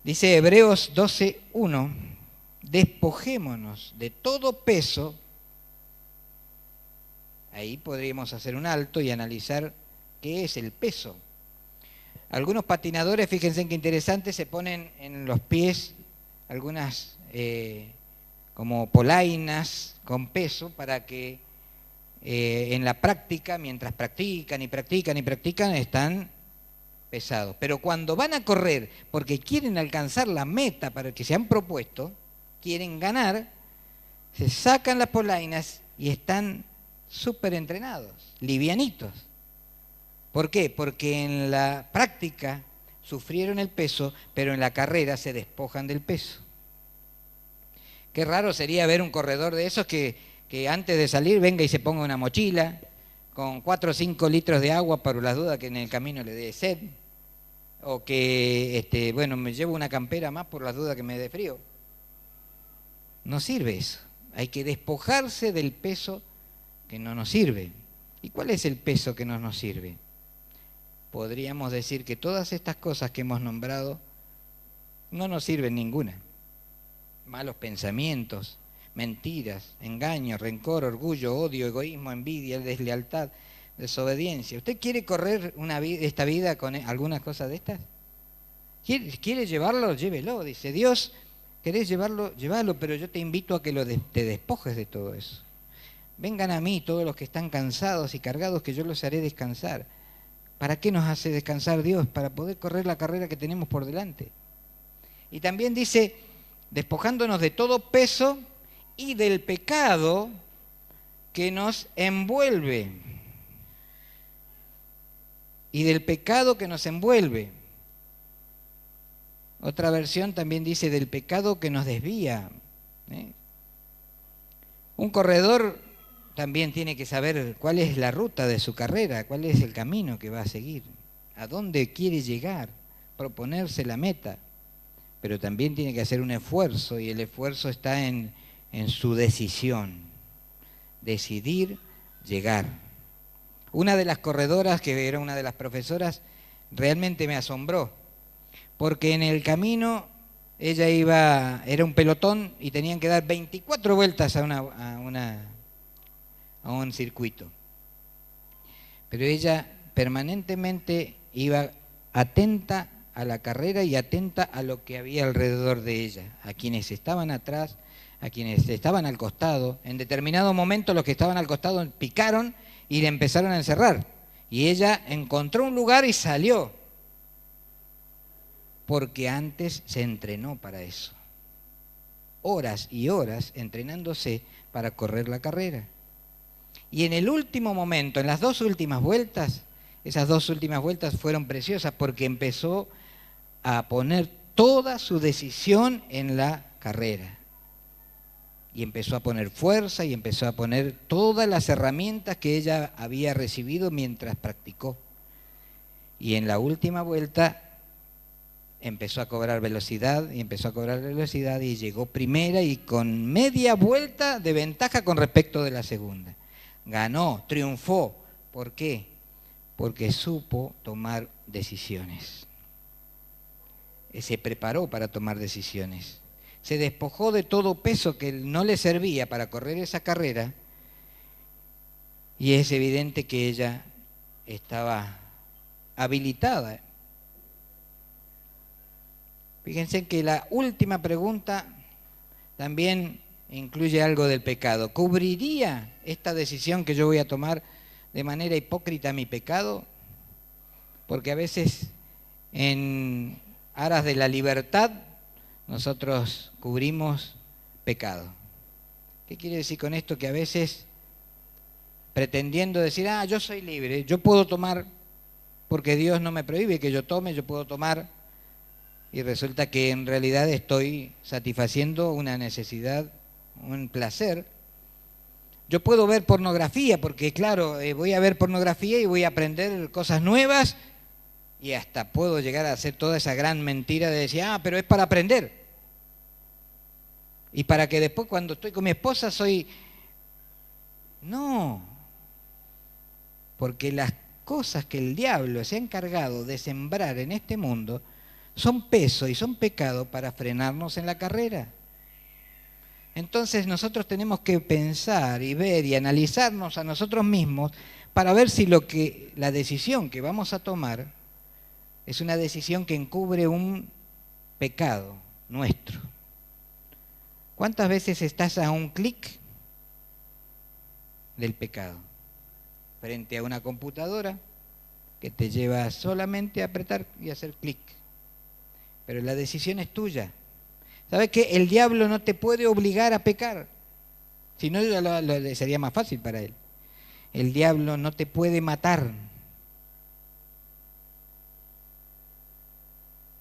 Dice Hebreos 12:1, despojémonos de todo peso. Ahí podríamos hacer un alto y analizar qué es el peso. Algunos patinadores, fíjense qué interesante, se ponen en los pies algunas como polainas con peso para que en la práctica, mientras practican, están pesados. Pero cuando van a correr, porque quieren alcanzar la meta para que se han propuesto, quieren ganar, se sacan las polainas y están súper entrenados, livianitos. ¿Por qué? Porque en la práctica sufrieron el peso, pero en la carrera se despojan del peso. Qué raro sería ver un corredor de esos que antes de salir venga y se ponga una mochila con 4 o 5 litros de agua para las dudas que en el camino le dé sed, o que, me llevo una campera más por las dudas que me dé frío. No sirve eso. Hay que despojarse del peso que no nos sirve. ¿Y cuál es el peso que no nos sirve? Podríamos decir que todas estas cosas que hemos nombrado no nos sirven ninguna. Malos pensamientos, mentiras, engaños, rencor, orgullo, odio, egoísmo, envidia, deslealtad, desobediencia. ¿Usted quiere correr esta vida con algunas cosas de estas? ¿Quiere llevarlo? Llévelo. Dice Dios, ¿querés llevarlo? Llévalo, pero yo te invito a que te despojes de todo eso. Vengan a mí todos los que están cansados y cargados, que yo los haré descansar. ¿Para qué nos hace descansar Dios? Para poder correr la carrera que tenemos por delante. Y también dice, despojándonos de todo peso y del pecado que nos envuelve. Y del pecado que nos envuelve. Otra versión también dice del pecado que nos desvía. Un corredor también tiene que saber cuál es la ruta de su carrera, cuál es el camino que va a seguir, a dónde quiere llegar, proponerse la meta. Pero también tiene que hacer un esfuerzo, y el esfuerzo está en su decisión. Decidir llegar. Una de las corredoras, que era una de las profesoras, realmente me asombró, porque en el camino ella era un pelotón y tenían que dar 24 vueltas a un circuito. Pero ella permanentemente iba atenta a la carrera y atenta a lo que había alrededor de ella, a quienes estaban atrás, a quienes estaban al costado. En determinado momento los que estaban al costado picaron y le empezaron a encerrar. Y ella encontró un lugar y salió, porque antes se entrenó para eso. horas y horas entrenándose para correr la carrera. Y en el último momento, en las dos últimas vueltas, esas dos últimas vueltas fueron preciosas porque empezó a poner toda su decisión en la carrera. Y empezó a poner fuerza y empezó a poner todas las herramientas que ella había recibido mientras practicó. Y en la última vuelta empezó a cobrar velocidad y empezó a cobrar velocidad y llegó primera y con media vuelta de ventaja con respecto de la segunda. Ganó, triunfó. ¿Por qué? Porque supo tomar decisiones. Se preparó para tomar decisiones. Se despojó de todo peso que no le servía para correr esa carrera y es evidente que ella estaba habilitada. Fíjense que la última pregunta también incluye algo del pecado. ¿Cubriría esta decisión que yo voy a tomar de manera hipócrita mi pecado? Porque a veces en aras de la libertad nosotros cubrimos pecado. ¿Qué quiere decir con esto? Que a veces pretendiendo decir, yo soy libre, yo puedo tomar, porque Dios no me prohíbe que yo tome, yo puedo tomar, y resulta que en realidad estoy satisfaciendo una necesidad, un placer. Yo puedo ver pornografía, porque claro, voy a ver pornografía y voy a aprender cosas nuevas, y hasta puedo llegar a hacer toda esa gran mentira de decir, pero es para aprender. Y para que después cuando estoy con mi esposa soy... No, porque las cosas que el diablo se ha encargado de sembrar en este mundo son peso y son pecado para frenarnos en la carrera. Entonces nosotros tenemos que pensar y ver y analizarnos a nosotros mismos para ver si la decisión que vamos a tomar es una decisión que encubre un pecado nuestro. ¿Cuántas veces estás a un clic del pecado? Frente a una computadora que te lleva solamente a apretar y hacer clic. Pero la decisión es tuya. ¿Sabes qué? El diablo no te puede obligar a pecar. Si no, sería más fácil para él. El diablo no te puede matar.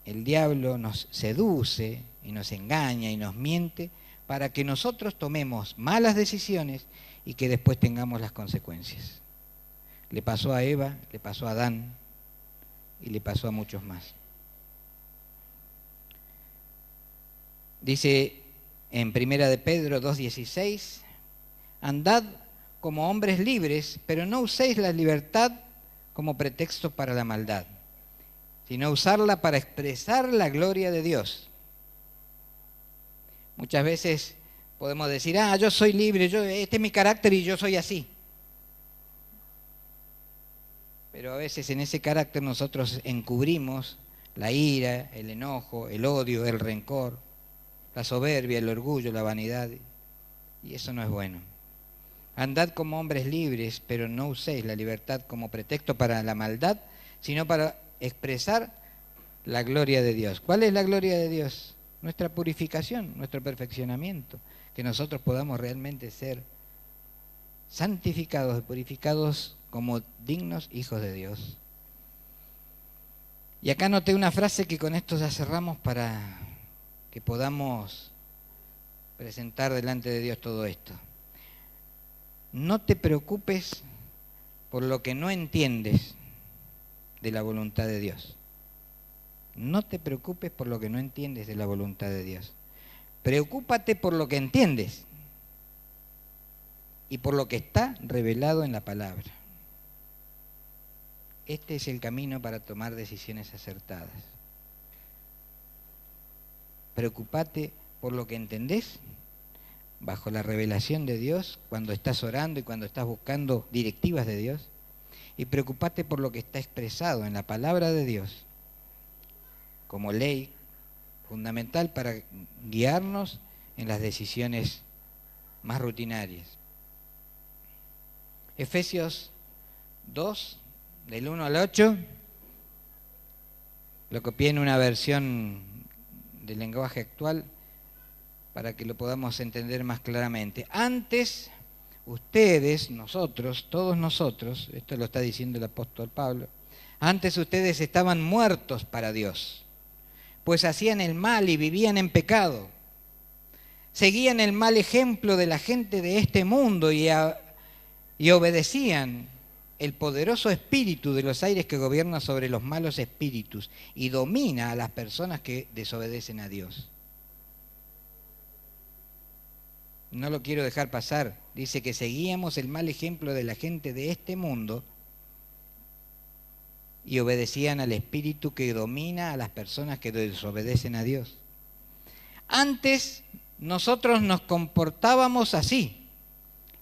El diablo nos seduce y nos engaña y nos miente para que nosotros tomemos malas decisiones y que después tengamos las consecuencias. Le pasó a Eva, le pasó a Adán y le pasó a muchos más. Dice en Primera de Pedro 2:16, andad como hombres libres, pero no uséis la libertad como pretexto para la maldad, sino usarla para expresar la gloria de Dios. Muchas veces podemos decir, yo soy libre, este es mi carácter y yo soy así. Pero a veces en ese carácter nosotros encubrimos la ira, el enojo, el odio, el rencor, la soberbia, el orgullo, la vanidad, y eso no es bueno. Andad como hombres libres, pero no uséis la libertad como pretexto para la maldad, sino para expresar la gloria de Dios. ¿Cuál es la gloria de Dios? Nuestra purificación, nuestro perfeccionamiento, que nosotros podamos realmente ser santificados y purificados como dignos hijos de Dios. Y acá noté una frase que con esto ya cerramos para que podamos presentar delante de Dios todo esto. No te preocupes por lo que no entiendes de la voluntad de Dios. No te preocupes por lo que no entiendes de la voluntad de Dios. Preocúpate por lo que entiendes y por lo que está revelado en la palabra. Este es el camino para tomar decisiones acertadas. Preocúpate por lo que entendés bajo la revelación de Dios cuando estás orando y cuando estás buscando directivas de Dios. Y preocúpate por lo que está expresado en la palabra de Dios como ley fundamental para guiarnos en las decisiones más rutinarias. Efesios 2, del 1 al 8, lo copié en una versión del lenguaje actual para que lo podamos entender más claramente. Antes, ustedes, nosotros, todos nosotros, esto lo está diciendo el apóstol Pablo, antes ustedes estaban muertos para Dios, pues hacían el mal y vivían en pecado. Seguían el mal ejemplo de la gente de este mundo y obedecían el poderoso espíritu de los aires que gobierna sobre los malos espíritus y domina a las personas que desobedecen a Dios. No lo quiero dejar pasar. Dice que seguíamos el mal ejemplo de la gente de este mundo y obedecían al espíritu que domina a las personas que desobedecen a Dios. Antes nosotros nos comportábamos así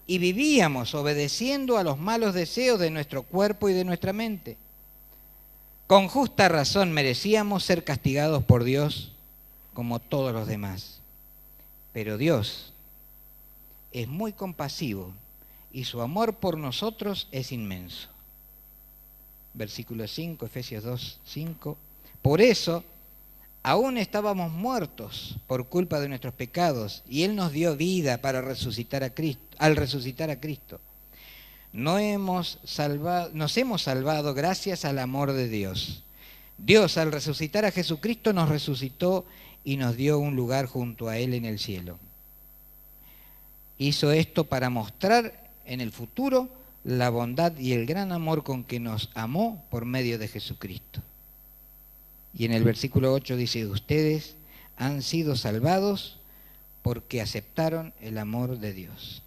y vivíamos obedeciendo a los malos deseos de nuestro cuerpo y de nuestra mente. Con justa razón merecíamos ser castigados por Dios como todos los demás. Pero Dios es muy compasivo y su amor por nosotros es inmenso. Versículo 5, Efesios 2, 5. Por eso, aún estábamos muertos por culpa de nuestros pecados y Él nos dio vida para resucitar a Cristo. Al resucitar a Cristo, nos hemos salvado gracias al amor de Dios. Dios, al resucitar a Jesucristo, nos resucitó y nos dio un lugar junto a Él en el cielo. Hizo esto para mostrar en el futuro la bondad y el gran amor con que nos amó por medio de Jesucristo. Y en el versículo 8 dice, ustedes han sido salvados porque aceptaron el amor de Dios.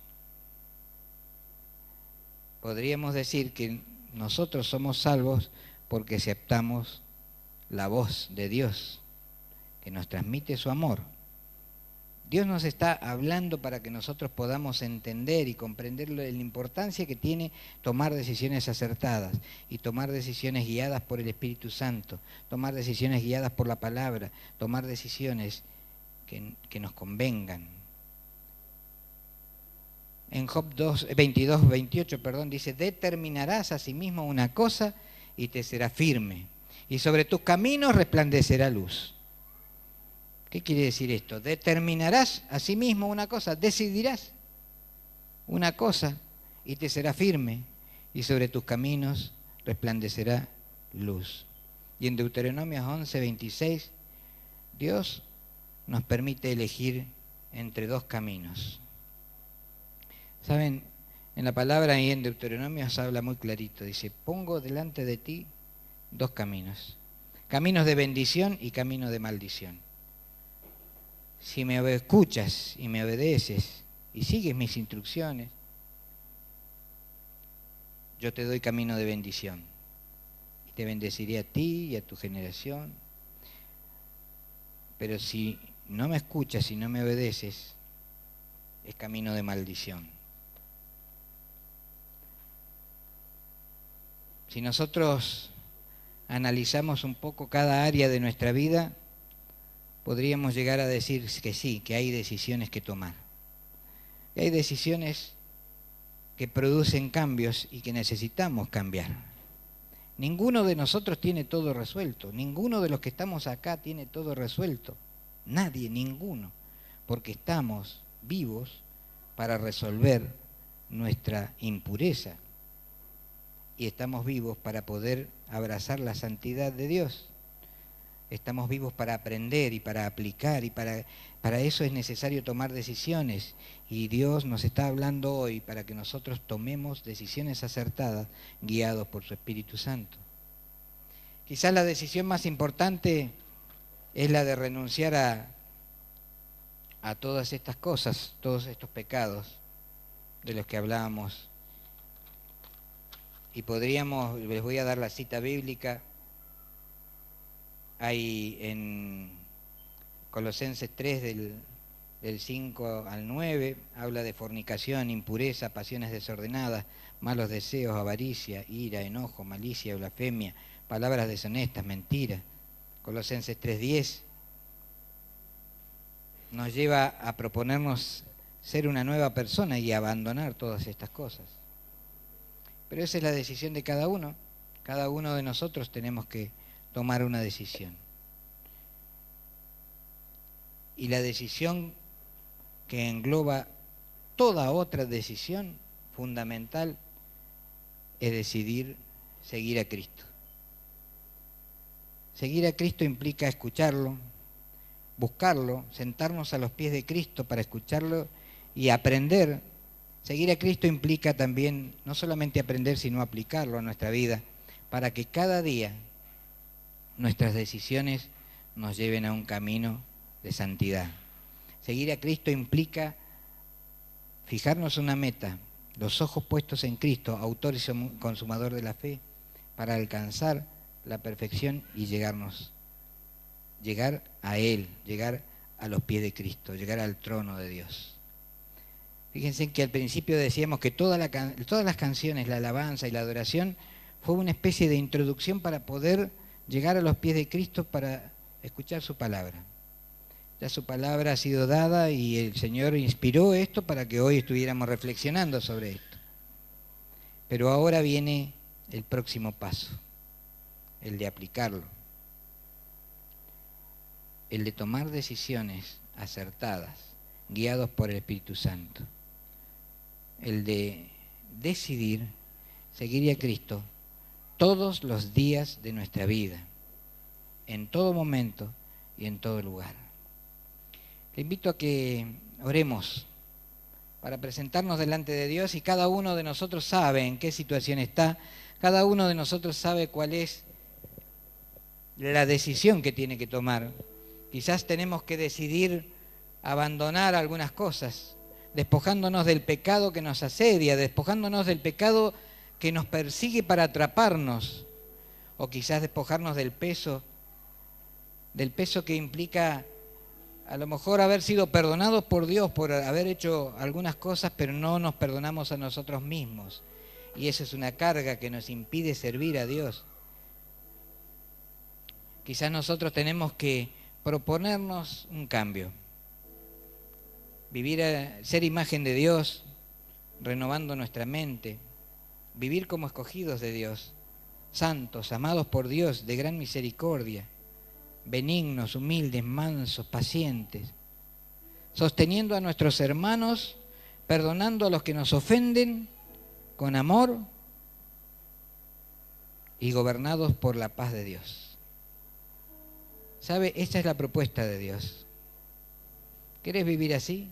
Podríamos decir que nosotros somos salvos porque aceptamos la voz de Dios, que nos transmite su amor. Dios nos está hablando para que nosotros podamos entender y comprender la importancia que tiene tomar decisiones acertadas y tomar decisiones guiadas por el Espíritu Santo, tomar decisiones guiadas por la palabra, tomar decisiones que nos convengan. En Job 22, 28, dice, determinarás a sí mismo una cosa y te será firme, y sobre tus caminos resplandecerá luz. ¿Qué quiere decir esto? Determinarás a sí mismo una cosa, decidirás una cosa y te será firme, y sobre tus caminos resplandecerá luz. Y en Deuteronomio 11, 26, Dios nos permite elegir entre dos caminos. ¿Saben? En la palabra y en Deuteronomio se habla muy clarito. Dice, pongo delante de ti dos caminos. Caminos de bendición y caminos de maldición. Si me escuchas y me obedeces y sigues mis instrucciones, yo te doy camino de bendición. Y te bendeciré a ti y a tu generación. Pero si no me escuchas y no me obedeces, es camino de maldición. Si nosotros analizamos un poco cada área de nuestra vida, podríamos llegar a decir que sí, que hay decisiones que tomar. Que hay decisiones que producen cambios y que necesitamos cambiar. Ninguno de nosotros tiene todo resuelto. Ninguno de los que estamos acá tiene todo resuelto. Nadie, ninguno. Porque estamos vivos para resolver nuestra impureza. Y estamos vivos para poder abrazar la santidad de Dios. Estamos vivos para aprender y para aplicar, y para eso es necesario tomar decisiones. Y Dios nos está hablando hoy para que nosotros tomemos decisiones acertadas, guiados por su Espíritu Santo. Quizás la decisión más importante es la de renunciar a todas estas cosas, todos estos pecados de los que hablábamos. Y les voy a dar la cita bíblica. Hay en Colosenses 3 del 5 al 9, habla de fornicación, impureza, pasiones desordenadas, malos deseos, avaricia, ira, enojo, malicia, blasfemia, palabras deshonestas, mentiras. Colosenses 3:10 nos lleva a proponernos ser una nueva persona y abandonar todas estas cosas. Pero esa es la decisión de cada uno. Cada uno de nosotros tenemos que tomar una decisión. Y la decisión que engloba toda otra decisión fundamental, es decidir seguir a Cristo. Seguir a Cristo implica escucharlo, buscarlo, sentarnos a los pies de Cristo para escucharlo y aprender. Seguir a Cristo implica también no solamente aprender, sino aplicarlo a nuestra vida, para que cada día nuestras decisiones nos lleven a un camino de santidad. Seguir a Cristo implica fijarnos una meta, los ojos puestos en Cristo, autor y consumador de la fe, para alcanzar la perfección y llegar a Él, llegar a los pies de Cristo, llegar al trono de Dios. Fíjense que al principio decíamos que todas las canciones, la alabanza y la adoración fue una especie de introducción para poder llegar a los pies de Cristo para escuchar su palabra. Ya su palabra ha sido dada y el Señor inspiró esto para que hoy estuviéramos reflexionando sobre esto. Pero ahora viene el próximo paso, el de aplicarlo, el de tomar decisiones acertadas, guiados por el Espíritu Santo, el de decidir seguir a Cristo todos los días de nuestra vida, en todo momento y en todo lugar. Le invito a que oremos para presentarnos delante de Dios, y cada uno de nosotros sabe en qué situación está, cada uno de nosotros sabe cuál es la decisión que tiene que tomar. Quizás tenemos que decidir abandonar algunas cosas, despojándonos del pecado que nos asedia, despojándonos del pecado que nos persigue para atraparnos, o quizás despojarnos del peso que implica a lo mejor haber sido perdonados por Dios por haber hecho algunas cosas, pero no nos perdonamos a nosotros mismos. Y esa es una carga que nos impide servir a Dios. Quizás nosotros tenemos que proponernos un cambio. Ser imagen de Dios, renovando nuestra mente. Vivir como escogidos de Dios, santos, amados por Dios, de gran misericordia. Benignos, humildes, mansos, pacientes, sosteniendo a nuestros hermanos, perdonando a los que nos ofenden, con amor y gobernados por la paz de Dios. ¿Sabe? Esta es la propuesta de Dios. ¿Querés vivir así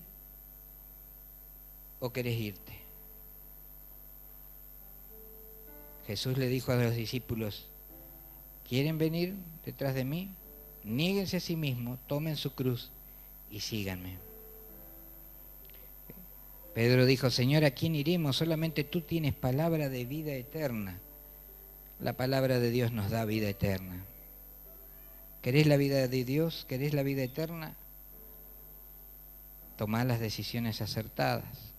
o querés irte? Jesús le dijo a los discípulos: ¿quieren venir detrás de mí? Niéguense a sí mismos, tomen su cruz y síganme. Pedro dijo: Señor, ¿a quién iremos? Solamente tú tienes palabra de vida eterna. La palabra de Dios nos da vida eterna. ¿Querés la vida de Dios? ¿Querés la vida eterna? Tomá las decisiones acertadas.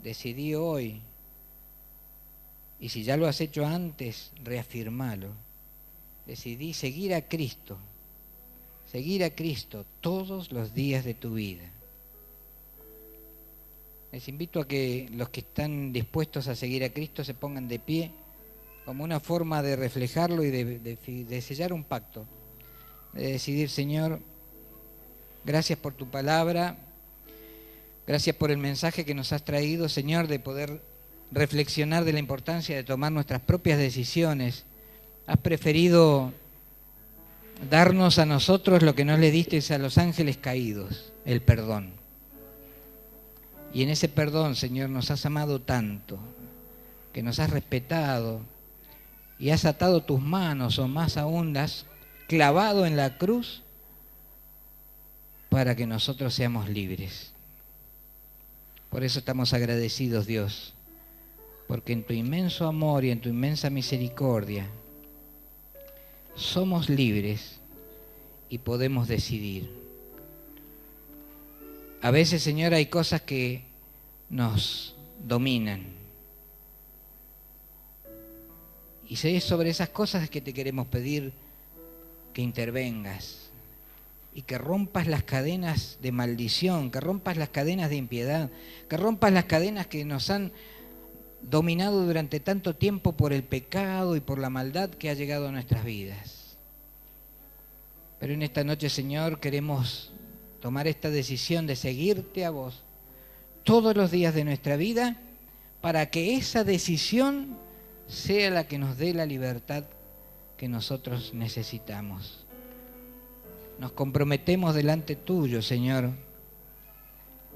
Decidí hoy. Y si ya lo has hecho antes, reafirmalo. Decidí seguir a Cristo todos los días de tu vida. Les invito a que los que están dispuestos a seguir a Cristo se pongan de pie como una forma de reflejarlo y de sellar un pacto, de decidir: Señor, gracias por tu palabra, gracias por el mensaje que nos has traído, Señor, de poder reflexionar de la importancia de tomar nuestras propias decisiones. Has preferido darnos a nosotros lo que no le diste a los ángeles caídos, el perdón. Y en ese perdón, Señor, nos has amado tanto, que nos has respetado y has atado tus manos, o más aún, las has clavado en la cruz para que nosotros seamos libres. Por eso estamos agradecidos, Dios, porque en tu inmenso amor y en tu inmensa misericordia somos libres y podemos decidir. A veces, Señor, hay cosas que nos dominan. Y es sobre esas cosas que te queremos pedir que intervengas y que rompas las cadenas de maldición, que rompas las cadenas de impiedad, que rompas las cadenas que nos han dominado durante tanto tiempo por el pecado y por la maldad que ha llegado a nuestras vidas. Pero en esta noche, Señor, queremos tomar esta decisión de seguirte a vos todos los días de nuestra vida, para que esa decisión sea la que nos dé la libertad que nosotros necesitamos. Nos comprometemos delante tuyo, Señor,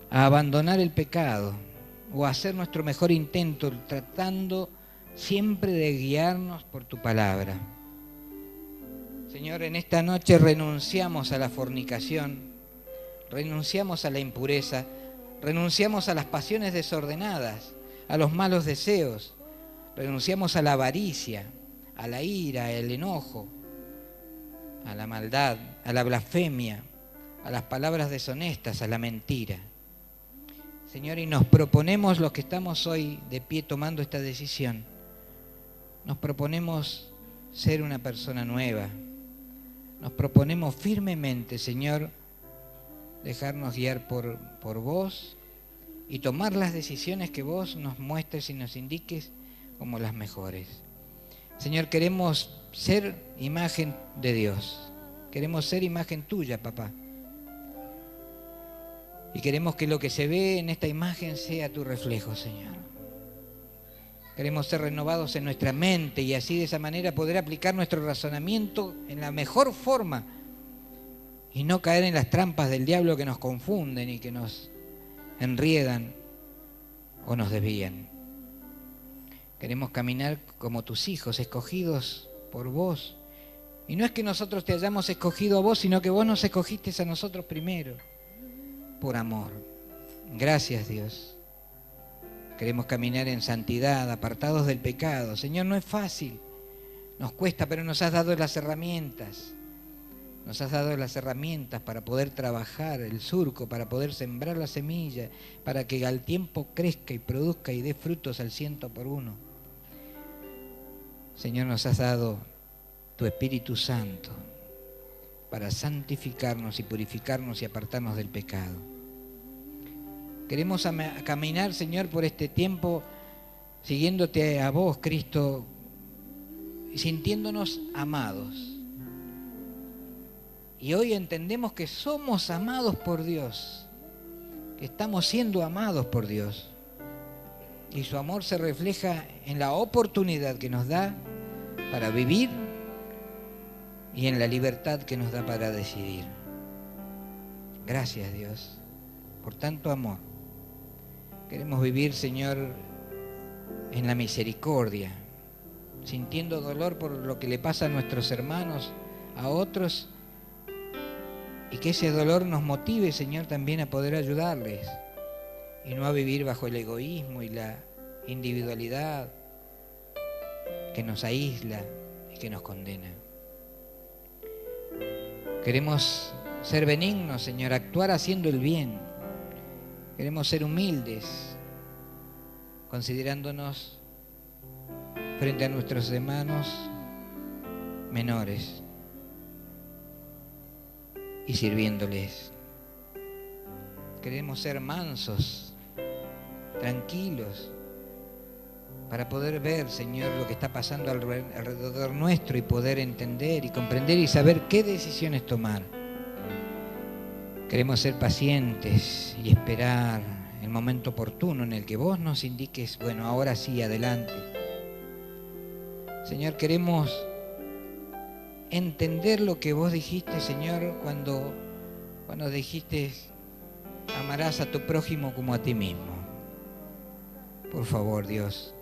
a abandonar el pecado o a hacer nuestro mejor intento, tratando siempre de guiarnos por tu palabra. Señor, en esta noche renunciamos a la fornicación, renunciamos a la impureza, renunciamos a las pasiones desordenadas, a los malos deseos, renunciamos a la avaricia, a la ira, al enojo, a la maldad, a la blasfemia, a las palabras deshonestas, a la mentira. Señor, y nos proponemos, los que estamos hoy de pie tomando esta decisión, nos proponemos ser una persona nueva. Nos proponemos firmemente, Señor, dejarnos guiar por vos y tomar las decisiones que vos nos muestres y nos indiques como las mejores. Señor, queremos ser imagen de Dios. Queremos ser imagen tuya, papá. Y queremos que lo que se ve en esta imagen sea tu reflejo, Señor. Queremos ser renovados en nuestra mente y así de esa manera poder aplicar nuestro razonamiento en la mejor forma y no caer en las trampas del diablo que nos confunden y que nos enriedan o nos desvían. Queremos caminar como tus hijos, escogidos por vos. Y no es que nosotros te hayamos escogido a vos, sino que vos nos escogiste a nosotros primero, por amor. Gracias, Dios. Queremos caminar en santidad, apartados del pecado. Señor, no es fácil, nos cuesta, pero nos has dado las herramientas. Nos has dado las herramientas para poder trabajar el surco, para poder sembrar la semilla, para que al tiempo crezca y produzca y dé frutos al 100%. Señor, nos has dado tu Espíritu Santo para santificarnos y purificarnos y apartarnos del pecado. Queremos caminar, Señor, por este tiempo siguiéndote a vos, Cristo, y sintiéndonos amados. Y hoy entendemos que somos amados por Dios, que estamos siendo amados por Dios. Y su amor se refleja en la oportunidad que nos da para vivir y en la libertad que nos da para decidir. Gracias, Dios, por tanto amor. Queremos vivir, Señor, en la misericordia, sintiendo dolor por lo que le pasa a nuestros hermanos, a otros, y que ese dolor nos motive, Señor, también a poder ayudarles y no a vivir bajo el egoísmo y la individualidad que nos aísla y que nos condena. Queremos ser benignos, Señor, actuar haciendo el bien. Queremos ser humildes, considerándonos frente a nuestros hermanos menores y sirviéndoles. Queremos ser mansos, tranquilos, para poder ver, Señor, lo que está pasando alrededor nuestro y poder entender y comprender y saber qué decisiones tomar. Queremos ser pacientes y esperar el momento oportuno en el que vos nos indiques, bueno, ahora sí, adelante. Señor, queremos entender lo que vos dijiste, Señor, cuando dijiste, amarás a tu prójimo como a ti mismo. Por favor, Dios,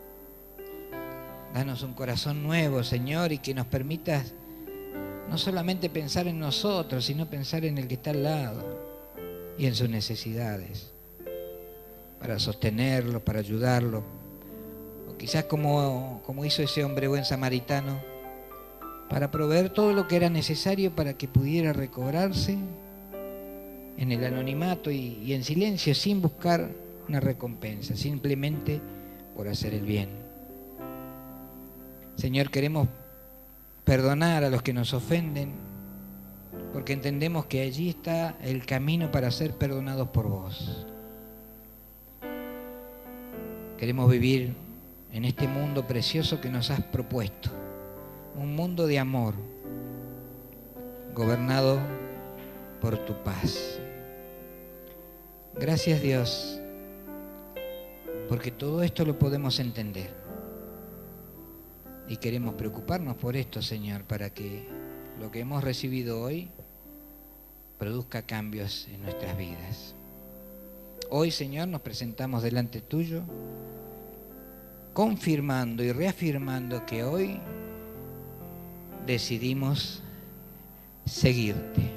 danos un corazón nuevo, Señor, y que nos permitas no solamente pensar en nosotros, sino pensar en el que está al lado y en sus necesidades, para sostenerlo, para ayudarlo, o quizás como hizo ese hombre buen samaritano, para proveer todo lo que era necesario para que pudiera recobrarse en el anonimato y en silencio, sin buscar una recompensa, simplemente por hacer el bien. Señor, queremos perdonar a los que nos ofenden, porque entendemos que allí está el camino para ser perdonados por vos. Queremos vivir en este mundo precioso que nos has propuesto, un mundo de amor, gobernado por tu paz. Gracias, Dios, porque todo esto lo podemos entender. Y queremos preocuparnos por esto, Señor, para que lo que hemos recibido hoy produzca cambios en nuestras vidas. Hoy, Señor, nos presentamos delante tuyo, confirmando y reafirmando que hoy decidimos seguirte.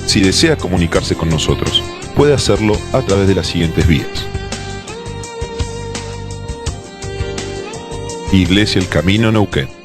Si desea comunicarse con nosotros, puede hacerlo a través de las siguientes vías. Iglesia El Camino Neuquén.